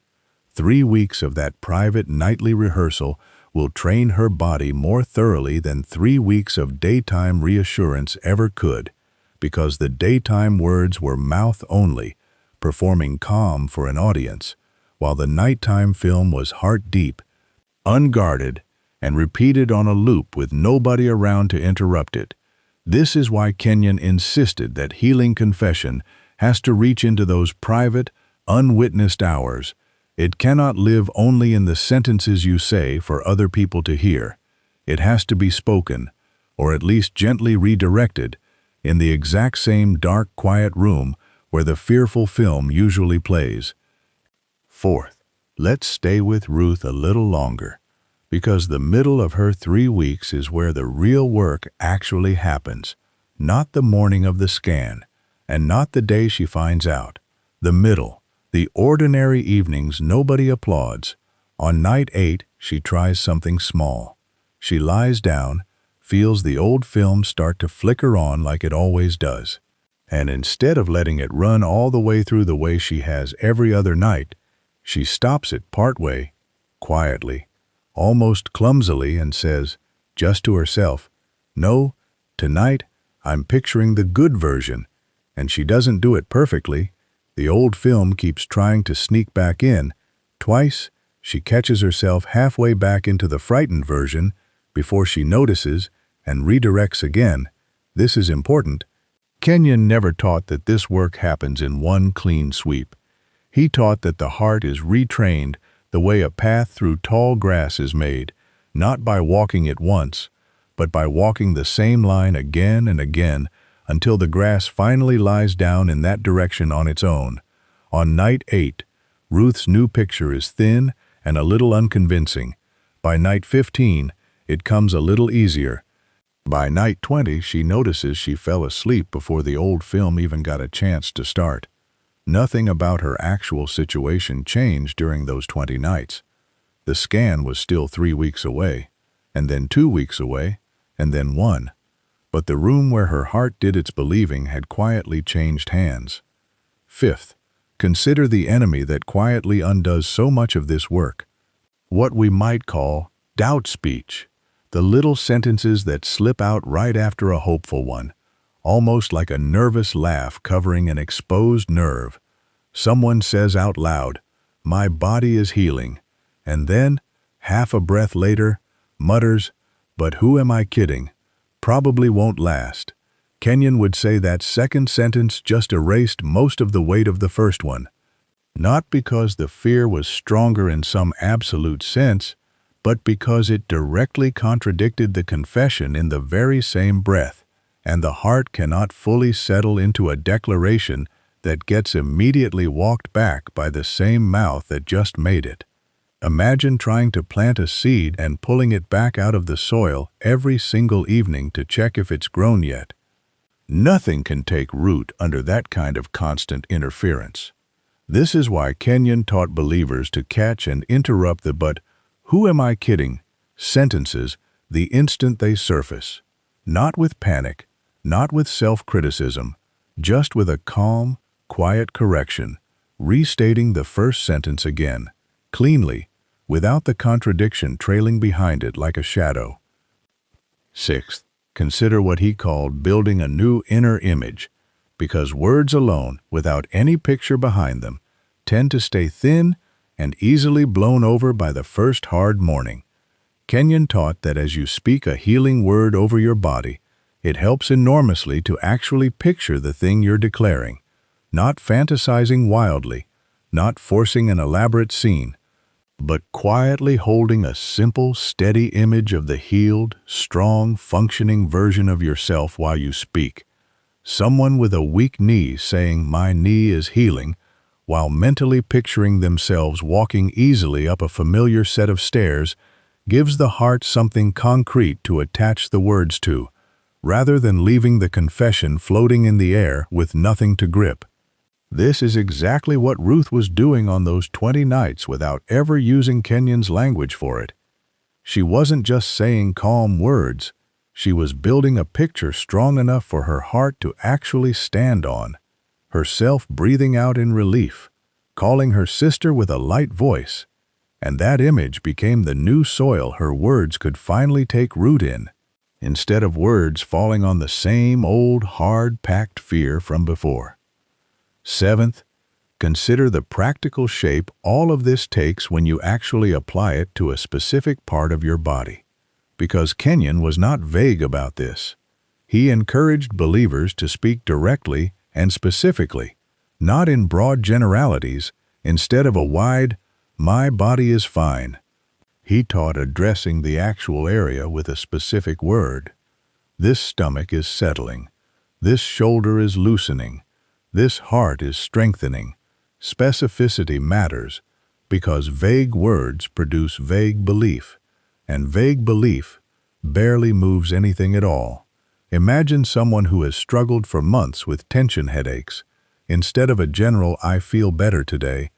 Speaker 1: 3 weeks of that private nightly rehearsal will train her body more thoroughly than 3 weeks of daytime reassurance ever could, because the daytime words were mouth only, performing calm for an audience, while the nighttime film was heart-deep, unguarded, and repeated on a loop with nobody around to interrupt it. This is why Kenyon insisted that healing confession has to reach into those private, unwitnessed hours. It cannot live only in the sentences you say for other people to hear. It has to be spoken, or at least gently redirected, in the exact same dark, quiet room where the fearful film usually plays. Fourth, let's stay with Ruth a little longer, because the middle of her 3 weeks is where the real work actually happens, not the morning of the scan, and not the day she finds out. The middle, the ordinary evenings nobody applauds. On night 8, she tries something small. She lies down, feels the old film start to flicker on like it always does. And instead of letting it run all the way through the way she has every other night, she stops it partway, quietly, almost clumsily, and says, just to herself, "No, tonight I'm picturing the good version," and she doesn't do it perfectly. The old film keeps trying to sneak back in. Twice, she catches herself halfway back into the frightened version before she notices and redirects again. This is important. Kenyon never taught that this work happens in one clean sweep. He taught that the heart is retrained the way a path through tall grass is made, not by walking it once, but by walking the same line again and again until the grass finally lies down in that direction on its own. On night 8, Ruth's new picture is thin and a little unconvincing. By night 15, it comes a little easier. By night 20, she notices she fell asleep before the old film even got a chance to start. Nothing about her actual situation changed during those 20 nights. The scan was still 3 weeks away, and then 2 weeks away, and then 1. But the room where her heart did its believing had quietly changed hands. Fifth, consider the enemy that quietly undoes so much of this work. What we might call doubt speech, the little sentences that slip out right after a hopeful one, almost like a nervous laugh covering an exposed nerve. Someone says out loud, "My body is healing," and then, half a breath later, mutters, "But who am I kidding? Probably won't last." Kenyon would say that second sentence just erased most of the weight of the first one. Not because the fear was stronger in some absolute sense, but because it directly contradicted the confession in the very same breath, and the heart cannot fully settle into a declaration that gets immediately walked back by the same mouth that just made it. Imagine trying to plant a seed and pulling it back out of the soil every single evening to check if it's grown yet. Nothing can take root under that kind of constant interference. This is why Kenyon taught believers to catch and interrupt the "but who am I kidding" sentences the instant they surface. Not with panic, not with self-criticism, just with a calm, quiet correction, restating the first sentence again, cleanly, without the contradiction trailing behind it like a shadow. Sixth, consider what he called building a new inner image, because words alone, without any picture behind them, tend to stay thin and easily blown over by the first hard morning. Kenyon taught that as you speak a healing word over your body, it helps enormously to actually picture the thing you're declaring, not fantasizing wildly, not forcing an elaborate scene, but quietly holding a simple, steady image of the healed, strong, functioning version of yourself while you speak. Someone with a weak knee saying, "My knee is healing," while mentally picturing themselves walking easily up a familiar set of stairs, gives the heart something concrete to attach the words to, rather than leaving the confession floating in the air with nothing to grip. This is exactly what Ruth was doing on those 20 nights without ever using Kenyon's language for it. She wasn't just saying calm words, she was building a picture strong enough for her heart to actually stand on, herself breathing out in relief, calling her sister with a light voice, and that image became the new soil her words could finally take root in, instead of words falling on the same old, hard-packed fear from before. Seventh, consider the practical shape all of this takes when you actually apply it to a specific part of your body. Because Kenyon was not vague about this. He encouraged believers to speak directly and specifically, not in broad generalities, instead of a wide, "My body is fine." He taught addressing the actual area with a specific word. This stomach is settling. This shoulder is loosening. This heart is strengthening. Specificity matters because vague words produce vague belief, and vague belief barely moves anything at all. Imagine someone who has struggled for months with tension headaches. Instead of a general "I feel better today,"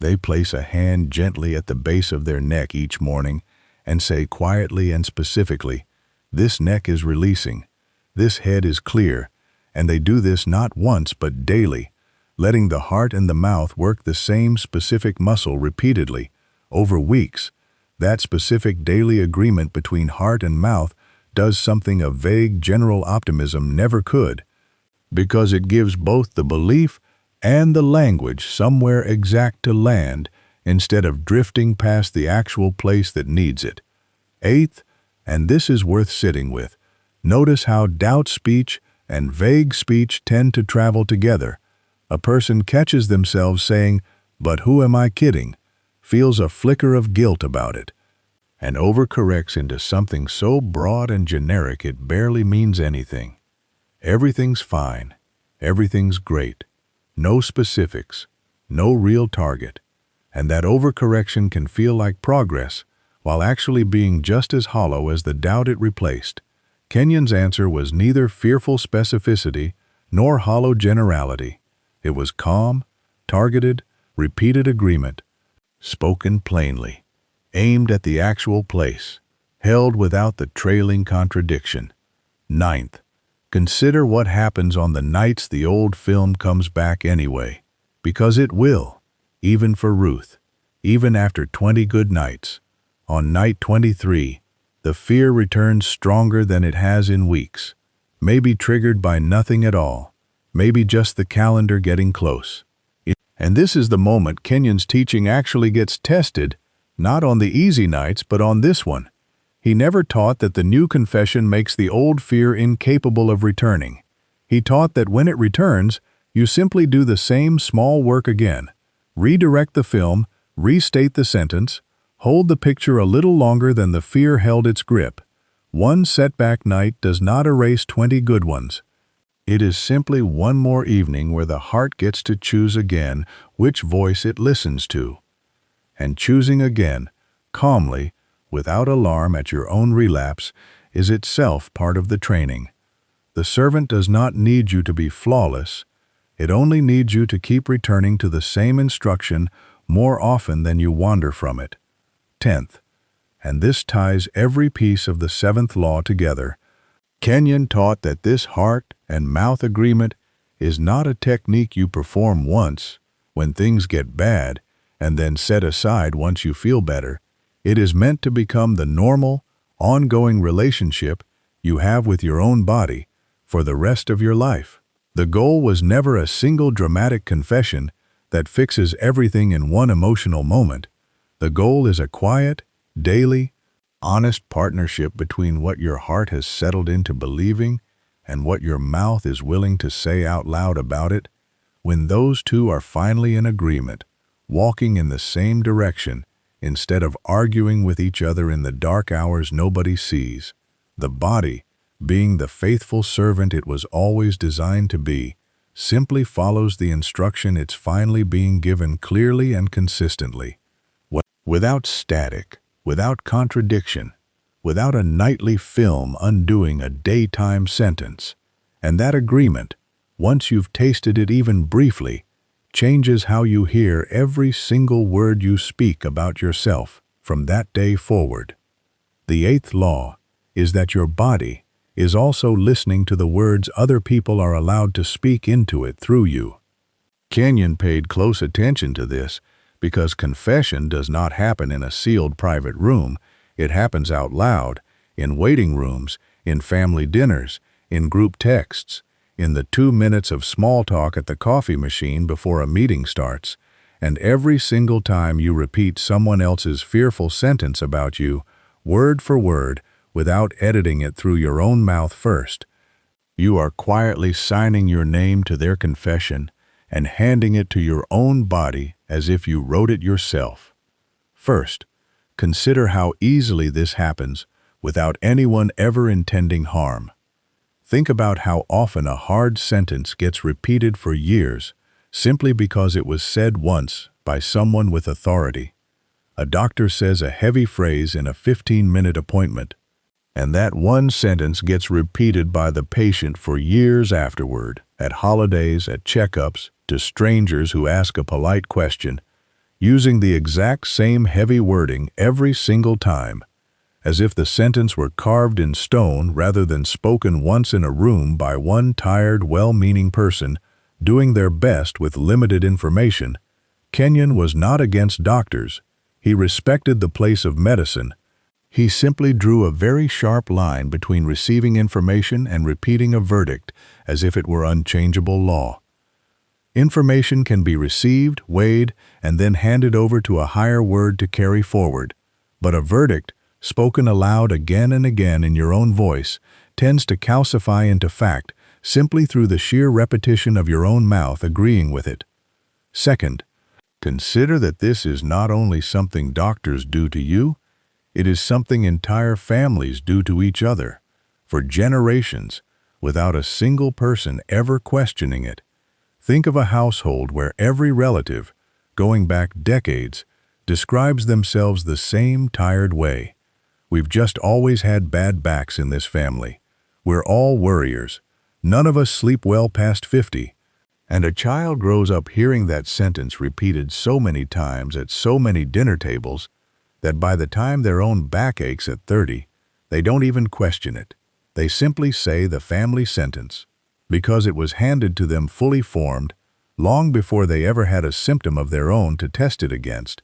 Speaker 1: they place a hand gently at the base of their neck each morning and say quietly and specifically, "This neck is releasing. This head is clear, And they do this not once but daily, letting the heart and the mouth work the same specific muscle repeatedly, over weeks. That specific daily agreement between heart and mouth does something a vague general optimism never could, because it gives both the belief and the language somewhere exact to land instead of drifting past the actual place that needs it. Eighth, and this is worth sitting with, notice how doubt speech and vague speech tend to travel together. A person catches themselves saying, "But who am I kidding?" feels a flicker of guilt about it, and overcorrects into something so broad and generic it barely means anything. Everything's fine. Everything's great. No specifics. No real target. And that overcorrection can feel like progress, while actually being just as hollow as the doubt it replaced. Kenyon's answer was neither fearful specificity nor hollow generality. It was calm, targeted, repeated agreement, spoken plainly, aimed at the actual place, held without the trailing contradiction. Ninth, consider what happens on the nights the old film comes back anyway, because it will, even for Ruth, even after 20 good nights. On night 23, the fear returns stronger than it has in weeks, maybe triggered by nothing at all, maybe just the calendar getting close. And this is the moment Kenyon's teaching actually gets tested, not on the easy nights, but on this one. He never taught that the new confession makes the old fear incapable of returning. He taught that when it returns, you simply do the same small work again. Redirect the film, restate the sentence, hold the picture a little longer than the fear held its grip. One setback night does not erase 20 good ones. It is simply one more evening where the heart gets to choose again which voice it listens to. And choosing again, calmly, without alarm at your own relapse, is itself part of the training. The servant does not need you to be flawless. It only needs you to keep returning to the same instruction more often than you wander from it. 10th, and this ties every piece of the 7th law together, Kenyon taught that this heart and mouth agreement is not a technique you perform once, when things get bad, and then set aside once you feel better. It is meant to become the normal, ongoing relationship you have with your own body for the rest of your life. The goal was never a single dramatic confession that fixes everything in one emotional moment. The goal is a quiet, daily, honest partnership between what your heart has settled into believing and what your mouth is willing to say out loud about it. When those two are finally in agreement, walking in the same direction, instead of arguing with each other in the dark hours nobody sees, the body, being the faithful servant it was always designed to be, simply follows the instruction it's finally being given clearly and consistently. Without static, without contradiction, without a nightly film undoing a daytime sentence. And that agreement, once you've tasted it even briefly, changes how you hear every single word you speak about yourself from that day forward. The 8th law is that your body is also listening to the words other people are allowed to speak into it through you. Kenyon paid close attention to this because confession does not happen in a sealed private room. It happens out loud, in waiting rooms, in family dinners, in group texts, in the 2 minutes of small talk at the coffee machine before a meeting starts, and every single time you repeat someone else's fearful sentence about you, word for word, without editing it through your own mouth first, you are quietly signing your name to their confession and handing it to your own body as if you wrote it yourself. First, consider how easily this happens without anyone ever intending harm. Think about how often a hard sentence gets repeated for years simply because it was said once by someone with authority. A doctor says a heavy phrase in a 15-minute appointment, and that one sentence gets repeated by the patient for years afterward, at holidays, at checkups, to strangers who ask a polite question, using the exact same heavy wording every single time. as if the sentence were carved in stone rather than spoken once in a room by one tired, well-meaning person doing their best with limited information. Kenyon was not against doctors. He respected the place of medicine. He simply drew a very sharp line between receiving information and repeating a verdict as if it were unchangeable law. Information can be received, weighed, and then handed over to a higher word to carry forward. But a verdict, spoken aloud again and again in your own voice, tends to calcify into fact simply through the sheer repetition of your own mouth agreeing with it. Second, consider that this is not only something doctors do to you, it is something entire families do to each other, for generations, without a single person ever questioning it. Think of a household where every relative, going back decades, describes themselves the same tired way. We've just always had bad backs in this family. We're all worriers. None of us sleep well past 50. And a child grows up hearing that sentence repeated so many times at so many dinner tables that by the time their own back aches at 30, they don't even question it. They simply say the family sentence, because it was handed to them fully formed, long before they ever had a symptom of their own to test it against.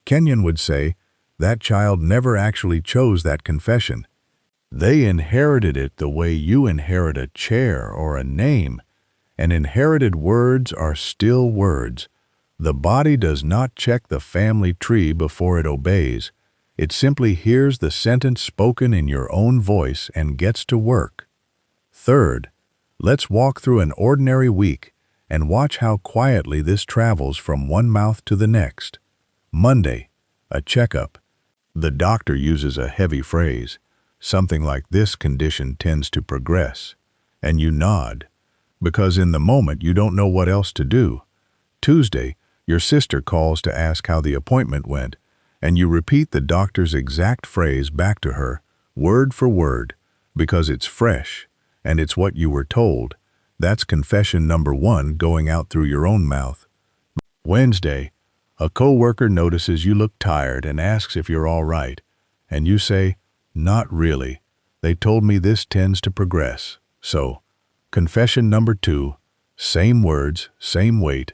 Speaker 1: Kenyon would say, that child never actually chose that confession. They inherited it the way you inherit a chair or a name, and inherited words are still words. The body does not check the family tree before it obeys. It simply hears the sentence spoken in your own voice and gets to work. Third, let's walk through an ordinary week and watch how quietly this travels from one mouth to the next. Monday, a checkup. The doctor uses a heavy phrase. Something like this condition tends to progress. And you nod, because in the moment you don't know what else to do. Tuesday, your sister calls to ask how the appointment went, and you repeat the doctor's exact phrase back to her, word for word, because it's fresh, and it's what you were told. That's confession number 1 going out through your own mouth. Wednesday, a coworker notices you look tired and asks if you're all right, and you say, not really. They told me this tends to progress. So, confession number 2, same words, same weight.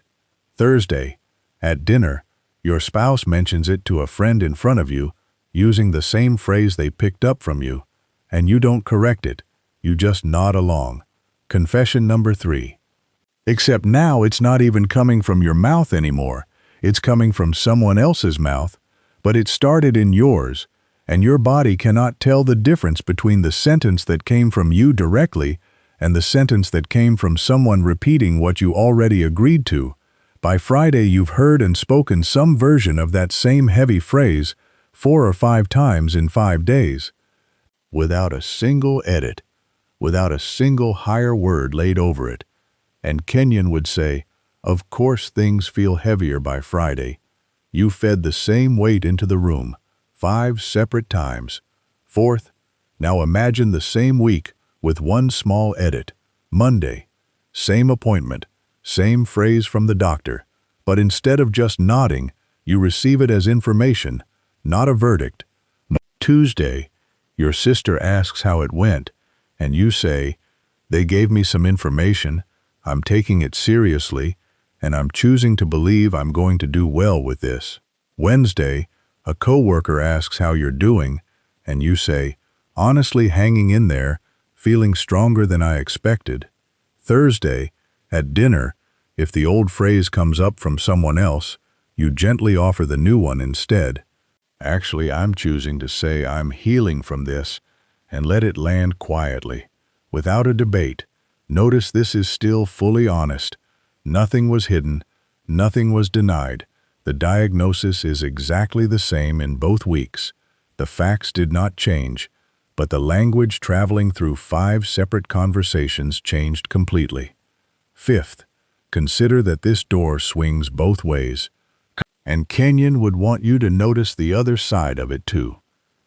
Speaker 1: Thursday, at dinner, your spouse mentions it to a friend in front of you, using the same phrase they picked up from you, and you don't correct it. You just nod along. Confession number 3. Except now it's not even coming from your mouth anymore. It's coming from someone else's mouth, but it started in yours, and your body cannot tell the difference between the sentence that came from you directly and the sentence that came from someone repeating what you already agreed to. By Friday, you've heard and spoken some version of that same heavy phrase 4 or 5 times in 5 days, without a single edit, without a single higher word laid over it. And Kenyon would say, of course things feel heavier by Friday. You fed the same weight into the room, 5 separate times. Fourth, now imagine the same week with one small edit. Monday, same appointment, same phrase from the doctor, but instead of just nodding, you receive it as information, not a verdict. Tuesday, your sister asks how it went, and you say, they gave me some information, I'm taking it seriously, and I'm choosing to believe I'm going to do well with this. Wednesday, a coworker asks how you're doing, and you say, honestly hanging in there, feeling stronger than I expected. Thursday, at dinner, if the old phrase comes up from someone else, you gently offer the new one instead. Actually, I'm choosing to say I'm healing from this and let it land quietly, without a debate. Notice this is still fully honest. Nothing was hidden, nothing was denied. The diagnosis is exactly the same in both weeks. The facts did not change, but the language traveling through 5 separate conversations changed completely. Fifth, consider that this door swings both ways. And Kenyon would want you to notice the other side of it too.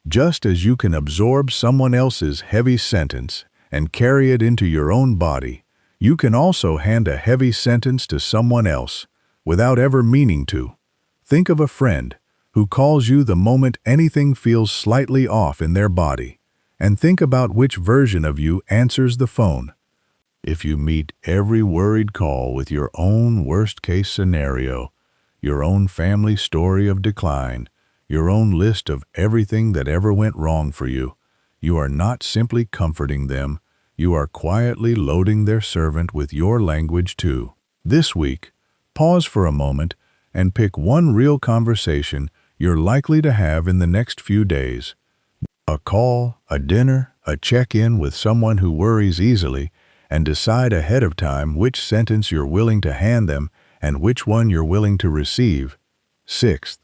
Speaker 1: Just as you can absorb someone else's heavy sentence and carry it into your own body, you can also hand a heavy sentence to someone else without ever meaning to. Think of a friend who calls you the moment anything feels slightly off in their body, and think about which version of you answers the phone. If you meet every worried call with your own worst-case scenario, your own family story of decline, your own list of everything that ever went wrong for you, you are not simply comforting them, you are quietly loading their servant with your language too. This week, pause for a moment and pick one real conversation you're likely to have in the next few days. A call, a dinner, a check-in with someone who worries easily, and decide ahead of time which sentence you're willing to hand them and which one you're willing to receive. Sixth,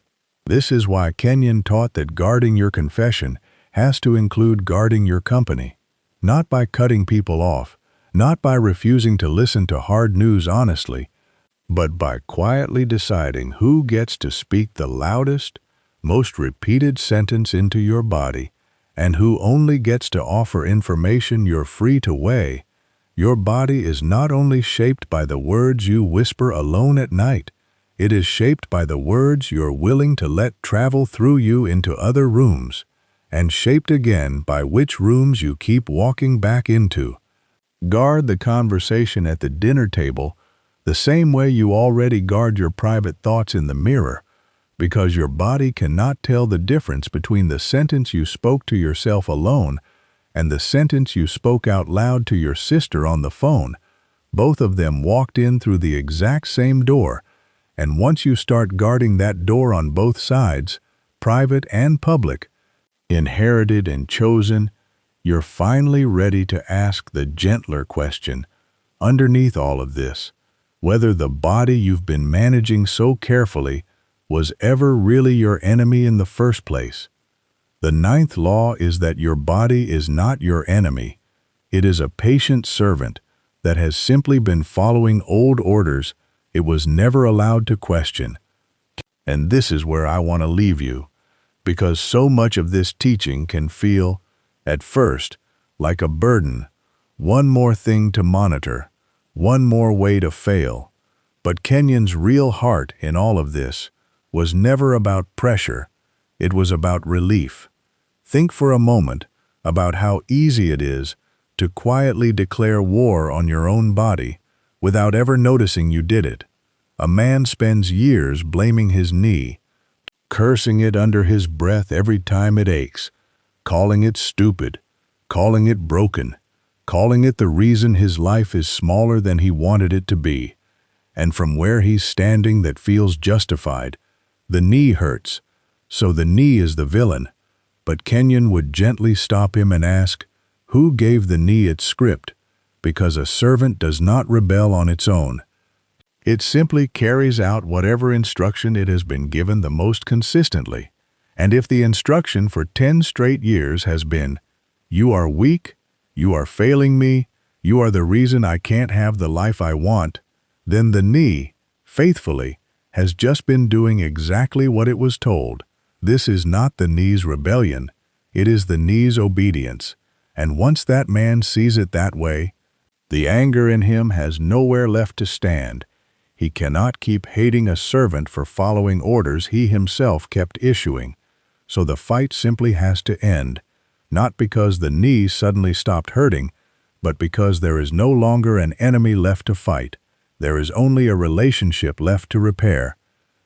Speaker 1: this is why Kenyon taught that guarding your confession has to include guarding your company. Not by cutting people off, not by refusing to listen to hard news honestly, but by quietly deciding who gets to speak the loudest, most repeated sentence into your body, and who only gets to offer information you're free to weigh. Your body is not only shaped by the words you whisper alone at night, it is shaped by the words you're willing to let travel through you into other rooms, and shaped again by which rooms you keep walking back into. Guard the conversation at the dinner table the same way you already guard your private thoughts in the mirror, because your body cannot tell the difference between the sentence you spoke to yourself alone and the sentence you spoke out loud to your sister on the phone. Both of them walked in through the exact same door, and once you start guarding that door on both sides, private and public, inherited and chosen, you're finally ready to ask the gentler question, underneath all of this, whether the body you've been managing so carefully was ever really your enemy in the first place. The ninth law is that your body is not your enemy. It is a patient servant that has simply been following old orders it was never allowed to question. And this is where I want to leave you, because so much of this teaching can feel, at first, like a burden, one more thing to monitor, one more way to fail. But Kenyon's real heart in all of this was never about pressure, it was about relief. Think for a moment about how easy it is to quietly declare war on your own body without ever noticing you did it. A man spends years blaming his knee, cursing it under his breath every time it aches, calling it stupid, calling it broken, calling it the reason his life is smaller than he wanted it to be. And from where he's standing that feels justified, the knee hurts, so the knee is the villain. But Kenyon would gently stop him and ask, who gave the knee its script? Because a servant does not rebel on its own. It simply carries out whatever instruction it has been given the most consistently. And if the instruction for 10 straight years has been, you are weak, you are failing me, you are the reason I can't have the life I want, then the knee, faithfully, has just been doing exactly what it was told. This is not the knee's rebellion, it is the knee's obedience. And once that man sees it that way, the anger in him has nowhere left to stand. He cannot keep hating a servant for following orders he himself kept issuing. So the fight simply has to end, not because the knee suddenly stopped hurting, but because there is no longer an enemy left to fight. There is only a relationship left to repair.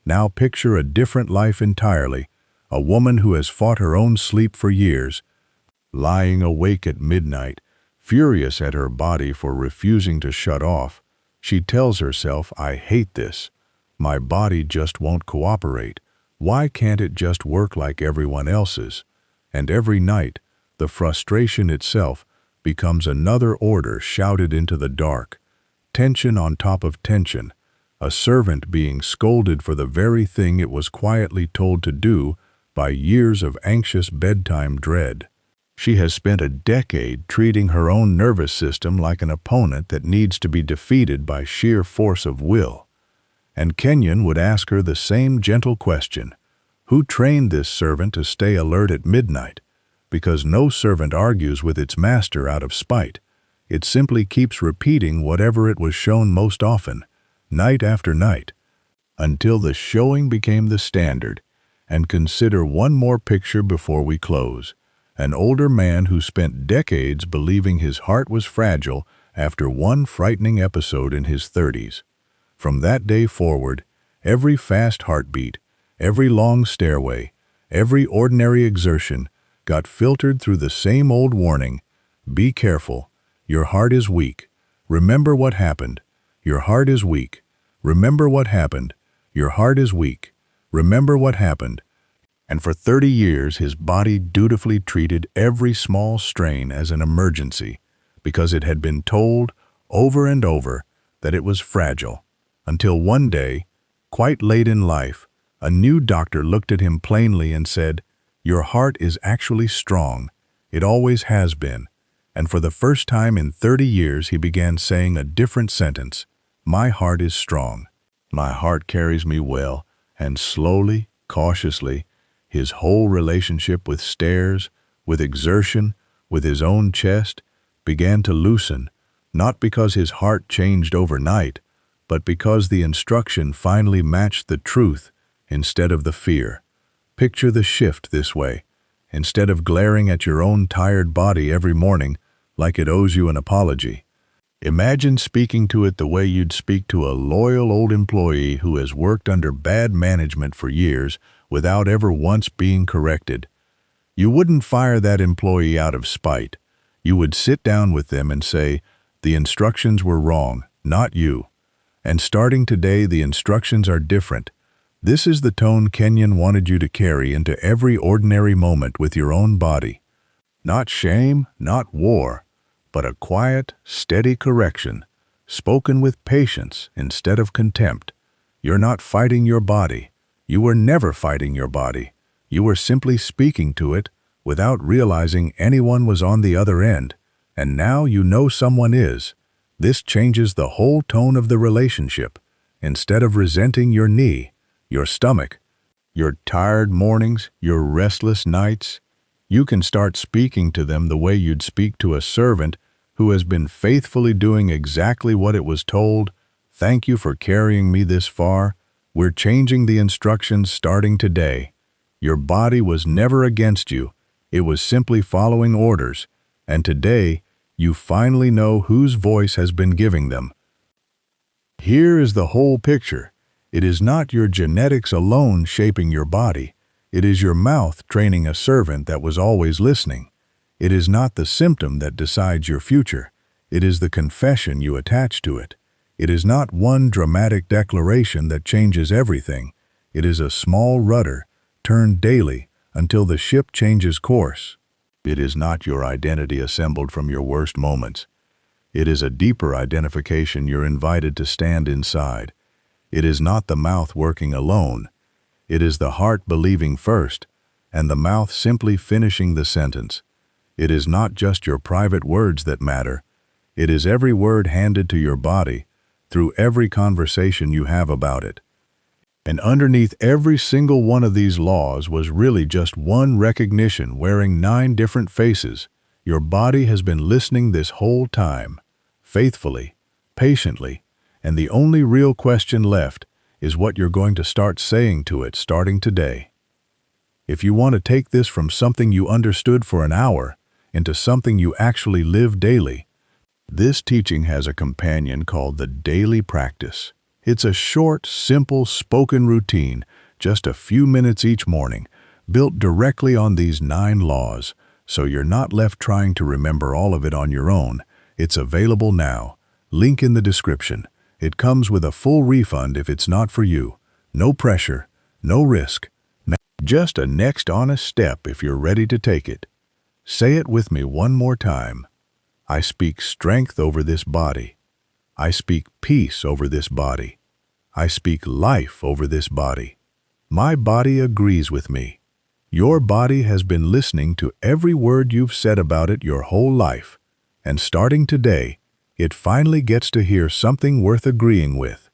Speaker 1: Now picture a different life entirely, a woman who has fought her own sleep for years, lying awake at midnight, furious at her body for refusing to shut off. She tells herself, I hate this. My body just won't cooperate. Why can't it just work like everyone else's? And every night, the frustration itself becomes another order shouted into the dark. Tension on top of tension, a servant being scolded for the very thing it was quietly told to do by years of anxious bedtime dread. She has spent a decade treating her own nervous system like an opponent that needs to be defeated by sheer force of will. And Kenyon would ask her the same gentle question. Who trained this servant to stay alert at midnight? Because no servant argues with its master out of spite. It simply keeps repeating whatever it was shown most often, night after night, until the showing became the standard, And consider one more picture before we close. An older man who spent decades believing his heart was fragile after one frightening episode in his 30s. From that day forward, every fast heartbeat, every long stairway, every ordinary exertion got filtered through the same old warning: be careful, your heart is weak. Remember what happened. Your heart is weak. Remember what happened. Your heart is weak. Remember what happened. And for 30 years, his body dutifully treated every small strain as an emergency because it had been told over and over that it was fragile. Until one day, quite late in life, a new doctor looked at him plainly and said, "Your heart is actually strong. It always has been." And for the first time in 30 years, he began saying a different sentence: "My heart is strong. My heart carries me well." And slowly, cautiously, his whole relationship with stairs, with exertion, with his own chest, began to loosen, not because his heart changed overnight, but because the instruction finally matched the truth instead of the fear. Picture the shift this way. Instead of glaring at your own tired body every morning like it owes you an apology, imagine speaking to it the way you'd speak to a loyal old employee who has worked under bad management for years without ever once being corrected. You wouldn't fire that employee out of spite. You would sit down with them and say, "The instructions were wrong, not you. And starting today, the instructions are different." This is the tone Kenyon wanted you to carry into every ordinary moment with your own body. Not shame, not war, but a quiet, steady correction, spoken with patience instead of contempt. You're not fighting your body. You were never fighting your body. You were simply speaking to it without realizing anyone was on the other end, and now you know someone is. This changes the whole tone of the relationship. Instead of resenting your knee, your stomach, your tired mornings, your restless nights, you can start speaking to them the way you'd speak to a servant who has been faithfully doing exactly what it was told. "Thank you for carrying me this far. We're changing the instructions starting today." Your body was never against you. It was simply following orders. And today, you finally know whose voice has been giving them. Here is the whole picture. It is not your genetics alone shaping your body. It is your mouth training a servant that was always listening. It is not the symptom that decides your future. It is the confession you attach to it. It is not one dramatic declaration that changes everything. It is a small rudder, turned daily until the ship changes course. It is not your identity assembled from your worst moments. It is a deeper identification you're invited to stand inside. It is not the mouth working alone. It is the heart believing first, and the mouth simply finishing the sentence. It is not just your private words that matter. It is every word handed to your body, through every conversation you have about it. And underneath every single one of these laws was really just one recognition wearing 9 different faces. Your body has been listening this whole time, faithfully, patiently, and the only real question left is what you're going to start saying to it starting today. If you want to take this from something you understood for an hour into something you actually live daily, this teaching has a companion called the daily practice. It's a short, simple, spoken routine, just a few minutes each morning, built directly on these 9 laws, so you're not left trying to remember all of it on your own. It's available now. Link in the description. It comes with a full refund if it's not for you. No pressure, no risk. Just a next honest step if you're ready to take it. Say it with me one more time. I speak strength over this body. I speak peace over this body. I speak life over this body. My body agrees with me. Your body has been listening to every word you've said about it your whole life. And starting today, it finally gets to hear something worth agreeing with.